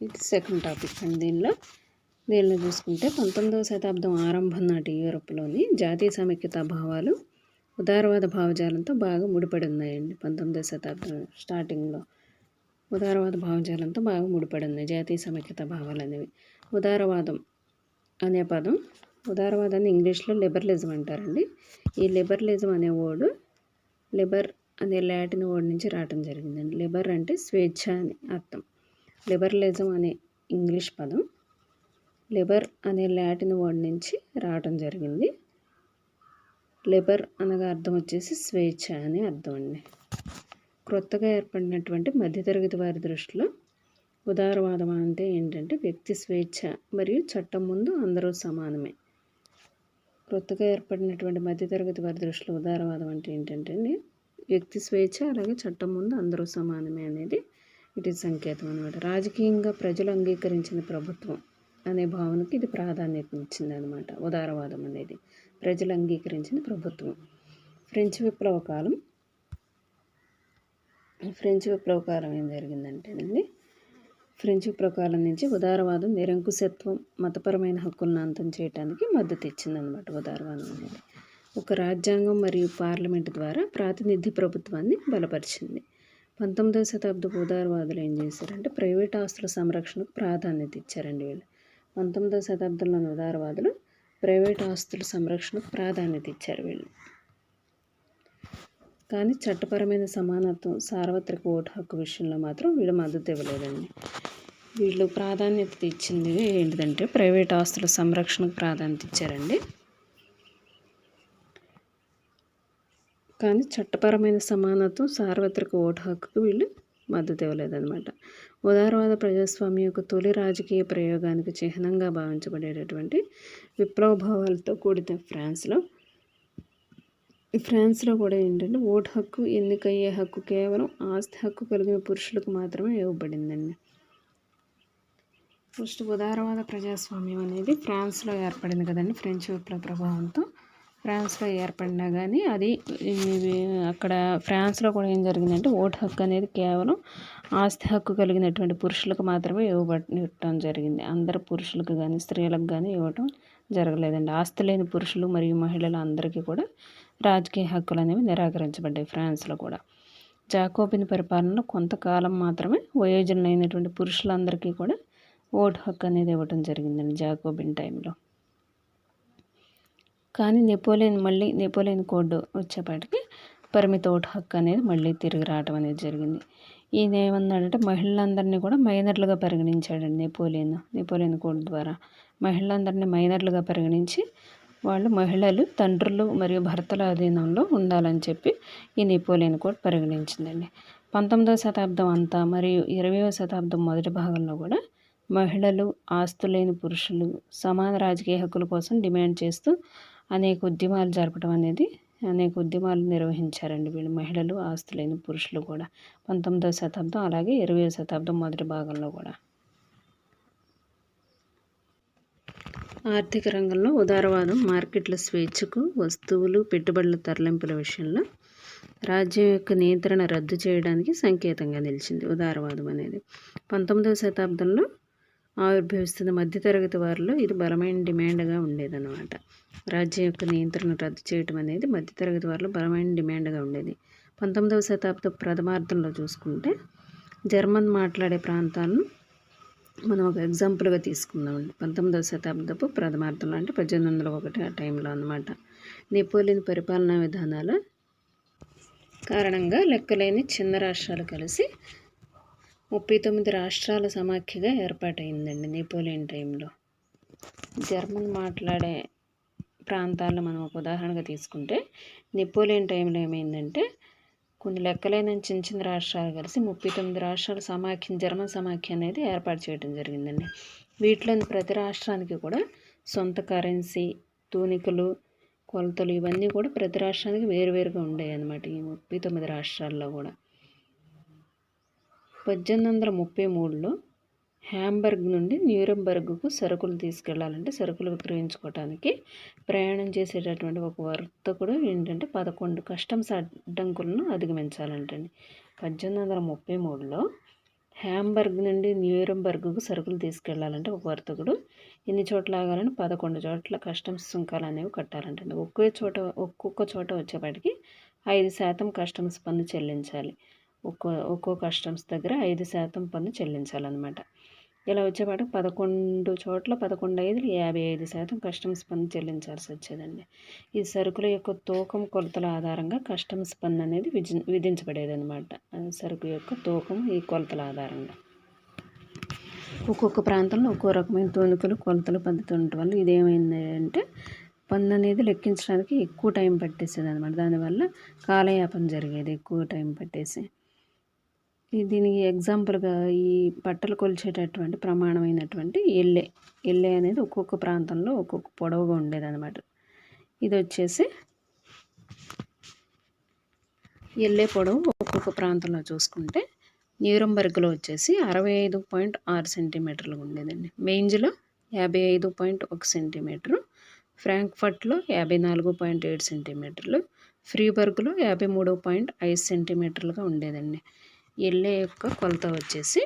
ఇది సెకండ్ టాపిక్ అండి. దీనిలో చూసుకుంటే 19వ శతాబ్దం ఆరంభం నాటి యూరోప్లోని జాతీయ సమైక్యతా భావాలు ఉదారవాద భావజాలంతో బాగా ముడిపడి ఉన్నాయండి. 19వ శతాబ్దం స్టార్టింగ్లో ఉదారవాద భావజాలంతో బాగా ముడిపడి ఉన్నాయి జాతీయ సమైక్యతా భావాలు అనేవి. ఉదారవాదం అనే పదం, ఉదారవాదాన్ని ఇంగ్లీష్లో లిబరలిజం అంటారండి. ఈ లిబరలిజం అనే వర్డ్ లిబర్ అనే లాటిన్ వర్డ్ నుంచి రావటం జరిగిందండి. లిబర్ అంటే స్వేచ్ఛ అని అర్థం. లిబరలిజం అనే ఇంగ్లీష్ పదం లిబర్ అనే లాటిన్ వర్డ్ నుంచి రావటం జరిగింది. లిబర్ అనగా అర్థం వచ్చేసి స్వేచ్ఛ అని అర్థం అండి. క్రొత్తగా ఏర్పడినటువంటి మధ్యతరగతి వారి దృష్టిలో ఉదారవాదం అంటే ఏంటంటే వ్యక్తి స్వేచ్ఛ మరియు చట్టం ముందు అందరూ సమానమే. క్రొత్తగా ఏర్పడినటువంటి మధ్యతరగతి వారి దృష్టిలో ఉదారవాదం అంటే ఏంటంటే వ్యక్తి స్వేచ్ఛ అలాగే చట్టం ముందు అందరూ సమానమే అనేది ఇటు సంకేతం అనమాట. రాజకీయంగా ప్రజలు అంగీకరించిన ప్రభుత్వం అనే భావనకి ఇది ప్రాధాన్యతనిచ్చింది అనమాట. ఉదారవాదం అనేది ప్రజలు అంగీకరించిన ప్రభుత్వం. ఫ్రెంచ్ విప్లవ కాలం ఏం జరిగిందంటేనండి, ఫ్రెంచ్ విప్లవ కాలం నుంచి ఉదారవాదం నిరంకుశత్వం మతపరమైన హక్కులను అంతం చేయడానికి మద్దతు ఇచ్చిందనమాట. ఉదారవాదం అనేది ఒక రాజ్యాంగం మరియు పార్లమెంటు ద్వారా ప్రాతినిధ్య ప్రభుత్వాన్ని బలపరిచింది. 19వ శతాబ్దపు ఉదారవాదులు ఏం చేశారంటే ప్రైవేట్ ఆస్తుల సంరక్షణకు ప్రాధాన్యత ఇచ్చారండి. వీళ్ళు 19వ శతాబ్దంలోని ఉదారవాదులు ప్రైవేట్ ఆస్తుల సంరక్షణకు ప్రాధాన్యత ఇచ్చారు వీళ్ళు. కానీ చట్టపరమైన సమానత్వం సార్వత్రిక ఓటు హక్కు విషయంలో మాత్రం వీళ్ళు మద్దతు ఇవ్వలేదండి. వీళ్ళు ప్రాధాన్యత ఇచ్చింది ఏంటిదంటే ప్రైవేట్ ఆస్తుల సంరక్షణకు ప్రాధాన్యత ఇచ్చారండి. కానీ చట్టపరమైన సమానత్వం సార్వత్రిక ఓటు హక్కుకు వీళ్ళు మద్దతు ఇవ్వలేదన్నమాట. ఉదారవాద ప్రజాస్వామ్యం యొక్క తొలి రాజకీయ ప్రయోగానికి చిహ్నంగా భావించబడేటటువంటి విప్లవ భావాలతో కూడిన ఫ్రాన్స్లో కూడా ఏంటంటే ఓటు హక్కు, ఎన్నికయ్యే హక్కు కేవలం ఆస్తి హక్కు కలిగిన పురుషులకు మాత్రమే ఇవ్వబడిందండి. ఫస్ట్ ఉదారవాద ప్రజాస్వామ్యం అనేది ఫ్రాన్స్లో ఏర్పడింది కదండి. ఫ్రెంచ్ విప్లవ ప్రభావంతో ఫ్రాన్స్లో ఏర్పడినా కానీ అది అక్కడ ఫ్రాన్స్లో కూడా ఏం జరిగిందంటే ఓటు హక్కు అనేది కేవలం ఆస్తి హక్కు కలిగినటువంటి పురుషులకు మాత్రమే ఇవ్వటం జరిగింది. అందరు పురుషులకు కానీ స్త్రీలకు కానీ ఇవ్వటం జరగలేదండి. ఆస్తి లేని పురుషులు మరియు మహిళలు అందరికీ కూడా రాజకీయ హక్కులు అనేవి నిరాకరించబడ్డాయి. ఫ్రాన్స్లో కూడా జాకోబిన్ పరిపాలనలో కొంతకాలం మాత్రమే వయోజనులైనటువంటి పురుషులందరికీ కూడా ఓటు హక్కు అనేది ఇవ్వటం జరిగిందండి జాకోబిన్ టైంలో. కానీ నెపోలియన్ కోడ్ వచ్చేపాటికి పరిమిత ఓటు హక్కు అనేది మళ్ళీ తిరిగి రావటం అనేది జరిగింది. ఈయన ఏమన్నాడంటే మహిళలందరినీ కూడా మైనర్లుగా పరిగణించాడండి. నెపోలియన్ కోడ్ ద్వారా మహిళలందరినీ మైనర్లుగా పరిగణించి మహిళలు తండ్రులు మరియు భర్తల అధీనంలో ఉండాలని చెప్పి ఈ నెపోలియన్ కోడ్ పరిగణించిందండి. 19వ శతాబ్దం అంతా మరియు 20వ శతాబ్దం మొదటి భాగంలో కూడా మహిళలు, ఆస్తులేని పురుషులు సమాన రాజకీయ హక్కుల కోసం డిమాండ్ చేస్తూ అనేక ఉద్యమాలు నిర్వహించారండి వీళ్ళు. మహిళలు, ఆస్తులేని పురుషులు కూడా 19వ శతాబ్దం అలాగే 20వ శతాబ్దం మొదటి భాగంలో కూడా. ఆర్థిక రంగంలో ఉదారవాదం మార్కెట్ల స్వేచ్ఛకు, వస్తువులు, పెట్టుబడుల తరలింపుల విషయంలో రాజ్యం యొక్క నియంత్రణ రద్దు చేయడానికి సంకేతంగా నిలిచింది ఉదారవాదం అనేది. 19వ శతాబ్దంలో ఆవిర్భవిస్తున్న మధ్యతరగతి వారిలో ఇది బలమైన డిమాండ్గా ఉండేదన్నమాట. రాజ్యం యొక్క నియంత్రణ రద్దు చేయడం అనేది మధ్యతరగతి వారిలో బలమైన డిమాండ్గా ఉండేది. 19వ శతాబ్దం ప్రథమార్థంలో చూసుకుంటే జర్మన్ మాట్లాడే ప్రాంతాలను మనం ఒక ఎగ్జాంపుల్గా తీసుకుందామండి. 19వ శతాబ్దపు ప్రథమార్థంలో అంటే 1801 ఆ టైంలో అన్నమాట. నెపోలియన్ పరిపాలనా విధానాల కారణంగా లెక్కలేని చిన్న రాష్ట్రాలు కలిసి 39 రాష్ట్రాల సమాఖ్యగా ఏర్పాటైందండి నెపోలియన్ టైంలో. జర్మన్ మాట్లాడే ప్రాంతాలను మనం ఒక ఉదాహరణగా తీసుకుంటే నెపోలియన్ టైంలో ఏమైందంటే కొన్ని లెక్కలైన చిన్న చిన్న రాష్ట్రాలు కలిసి 39 రాష్ట్రాల జర్మన్ సమాఖ్య అనేది ఏర్పాటు చేయడం జరిగిందండి. వీటిలోని ప్రతి రాష్ట్రానికి కూడా సొంత కరెన్సీ, తూనికలు, కొలతలు ఇవన్నీ కూడా ప్రతి రాష్ట్రానికి వేరువేరుగా ఉండేవి అన్నమాట. ఈ 39 రాష్ట్రాల్లో కూడా 1833లో హ్యాంబర్గ్ నుండి న్యూరంబర్గ్కు సరుకులు తీసుకెళ్లాలంటే సరుకులు విక్రయించుకోవడానికి ప్రయాణం చేసేటటువంటి ఒక వర్తకుడు ఏంటంటే 11 కస్టమ్స్ అడ్డంకులను అధిగమించాలంటండి. 1833లో హ్యాంబర్గ్ నుండి న్యూరంబర్గ్కు సరుకులు తీసుకెళ్లాలంటే ఒక వర్తకుడు ఎన్ని చోట్ల ఆగాలని 11 చోట్ల కస్టమ్స్ సుంకాలు అనేవి కట్టాలంటండి. ఒక్కొక్క చోట వచ్చేపాటికి 5% కస్టమ్స్ పన్ను చెల్లించాలి. ఒక్కో కస్టమ్స్ దగ్గర 5% పన్ను చెల్లించాలన్నమాట. ఇలా వచ్చేపాటికి 11 చోట్ల 11 55% కస్టమ్స్ పన్ను చెల్లించాల్సి వచ్చేదండి. ఈ సరుకుల యొక్క తూకం కొలతల ఆధారంగా కస్టమ్స్ పన్ను అనేది విధించబడేది అనమాట. సరుకు యొక్క తూకం ఈ కొలతల ఆధారంగా ఒక్కొక్క ప్రాంతంలో ఒక్కో రకమైన తూనికలు కొలతలు పద్ధతి ఉండటం వల్ల ఇదేమైంది అంటే పన్ను అనేది లెక్కించడానికి ఎక్కువ టైం పట్టేసేది అనమాట. దానివల్ల కాలయాపన జరిగేది, ఎక్కువ టైం పట్టేసి. దీనికి ఎగ్జాంపుల్గా ఈ బట్టలు కొలిచేటటువంటి ప్రమాణమైనటువంటి ఎల్లే అనేది ఒక్కొక్క ప్రాంతంలో ఒక్కొక్క పొడవుగా ఉండేదన్నమాట. ఇది వచ్చేసి ఎల్లే పొడవు ఒక్కొక్క ప్రాంతంలో చూసుకుంటే న్యూరంబర్గ్లో వచ్చేసి 65.6 సెంటీమీటర్లు ఉండేదండి. మెయిన్జ్లో 55.1 సెంటీమీటరు, ఫ్రాంక్ఫర్ట్లో 54.7 సెంటీమీటర్లు, ఫ్రీబర్గ్లో 53.5 సెంటీమీటర్లుగా ఉండేదండి. ఎల్లే యొక్క కొలత వచ్చేసి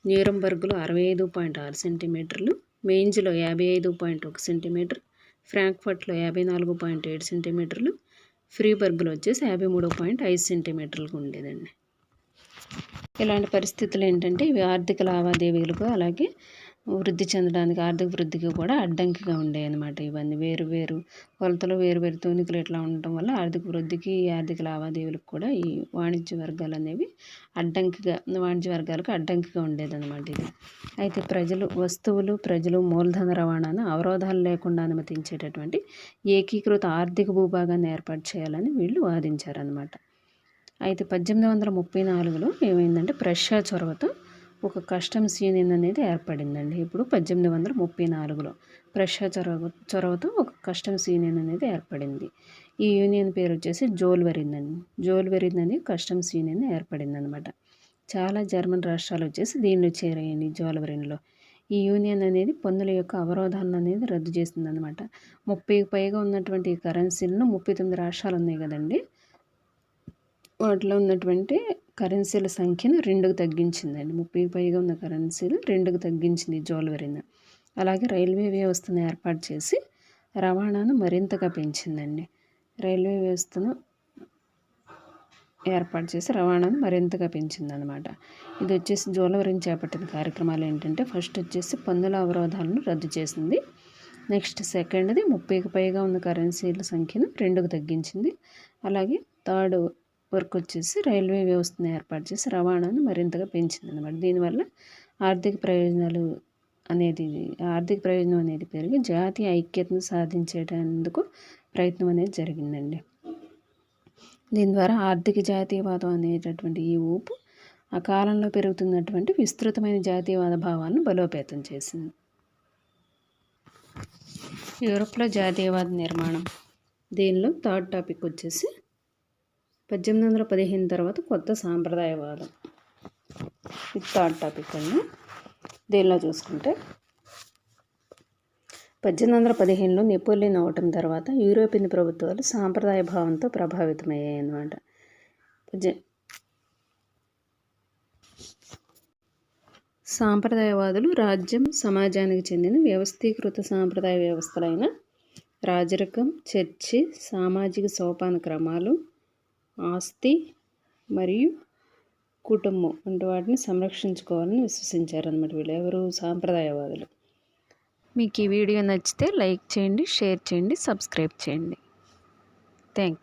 న్యూరంబర్గ్లో 65.6 సెంటీమీటర్లు, మెయిన్జ్లో 55.1 సెంటీమీటర్, ఫ్రాంక్ఫర్ట్లో 54.7 సెంటీమీటర్లు, ఫ్రీబర్గ్లో వచ్చేసి 53.5 సెంటీమీటర్లుగా ఉండేదండి. ఇలాంటి పరిస్థితులు ఏంటంటే ఇవి ఆర్థిక లావాదేవీలకు అలాగే వృద్ధి చెందడానికి ఆర్థిక వృద్ధికి కూడా అడ్డంకిగా ఉండేవి అన్నమాట. ఇవన్నీ వేరు కొలతలు వేరు తూనికలు ఇట్లా ఉండటం వల్ల ఆర్థిక వృద్ధికి ఆర్థిక లావాదేవీలకు కూడా ఈ వాణిజ్య వర్గాలు అనేవి వాణిజ్య వర్గాలకు అడ్డంకిగా ఉండేదన్నమాట ఇది. అయితే ప్రజలు మూలధన రవాణాను అవరోధాలు లేకుండా అనుమతించేటటువంటి ఏకీకృత ఆర్థిక భూభాగాన్ని ఏర్పాటు చేయాలని వీళ్ళు వాదించారనమాట. అయితే 1834లో ఏమైందంటే ప్రష్యా చొరవతో ఒక కస్టమ్స్ యూనియన్ అనేది ఏర్పడిందండి. ఇప్పుడు 1834లో ప్రష్యా చొరవతో ఒక కస్టమ్స్ యూనియన్ అనేది ఏర్పడింది. ఈ యూనియన్ పేరు వచ్చేసి జోల్వెరిన్ అండి. జోల్వెరిన్ అని కస్టమ్స్ యూనియన్ ఏర్పడింది అనమాట. చాలా జర్మన్ రాష్ట్రాలు వచ్చేసి దీనిలో చేరాయండి జోల్వెరిన్లో. ఈ యూనియన్ అనేది పన్నుల యొక్క అవరోధాలను అనేది రద్దు చేసింది అనమాట. 30కి పైగా ఉన్నటువంటి కరెన్సీలను 39 రాష్ట్రాలు ఉన్నాయి కదండి, వాటిలో ఉన్నటువంటి కరెన్సీల సంఖ్యను 2కు తగ్గించిందండి. 30కి పైగా ఉన్న కరెన్సీలు 2కు తగ్గించింది జోల్వెరిన్. అలాగే రైల్వే వ్యవస్థను ఏర్పాటు చేసి రవాణాను మరింతగా పెంచిందండి. రైల్వే వ్యవస్థను ఏర్పాటు చేసి రవాణాను మరింతగా పెంచిందనమాట. ఇది వచ్చేసి జోల్వెరిన్ చేపట్టిన కార్యక్రమాలు ఏంటంటే ఫస్ట్ వచ్చేసి పన్నుల అవరోధాలను రద్దు చేసింది. నెక్స్ట్ సెకండ్ది 30కి పైగా ఉన్న కరెన్సీల సంఖ్యను 2కు తగ్గించింది. అలాగే థర్డ్ వర్క్ వచ్చేసి రైల్వే వ్యవస్థను ఏర్పాటు చేసి రవాణాను మరింతగా పెంచిందన్నమాట. దీనివల్ల ఆర్థిక ప్రయోజనం అనేది పెరిగి జాతీయ ఐక్యతను సాధించేటందుకు ప్రయత్నం అనేది జరిగిందండి. దీని ద్వారా ఆర్థిక జాతీయవాదం అనేటటువంటి ఈ ఊపు ఆ కాలంలో పెరుగుతున్నటువంటి విస్తృతమైన జాతీయవాద భావాలను బలోపేతం చేసింది. యూరోప్లో జాతీయవాద నిర్మాణం, దీనిలో థర్డ్ టాపిక్ వచ్చేసి 1815 తర్వాత కొత్త సాంప్రదాయవాదం. ఇది థర్డ్ టాపిక్ అండి. దీనిలో చూసుకుంటే 1815లో నెపోలియన్ అవటం తర్వాత యూరోపియన్ ప్రభుత్వాలు సాంప్రదాయ భావంతో ప్రభావితమయ్యాయి అన్నమాట. సాంప్రదాయవాదులు రాజ్యం సమాజానికి చెందిన వ్యవస్థీకృత సాంప్రదాయ వ్యవస్థలైన రాజరికం, చర్చి, సామాజిక సోపాన క్రమాలు, ఆస్తి మరియు కుటుంబం వంటి వాటిని సంరక్షించుకోవాలని విశ్వసించారన్నమాట. వీళ్ళు ఎవరు? సాంప్రదాయవాదులు. మీకు ఈ వీడియో నచ్చితే లైక్ చేయండి, షేర్ చేయండి, సబ్స్క్రైబ్ చేయండి. Thank you.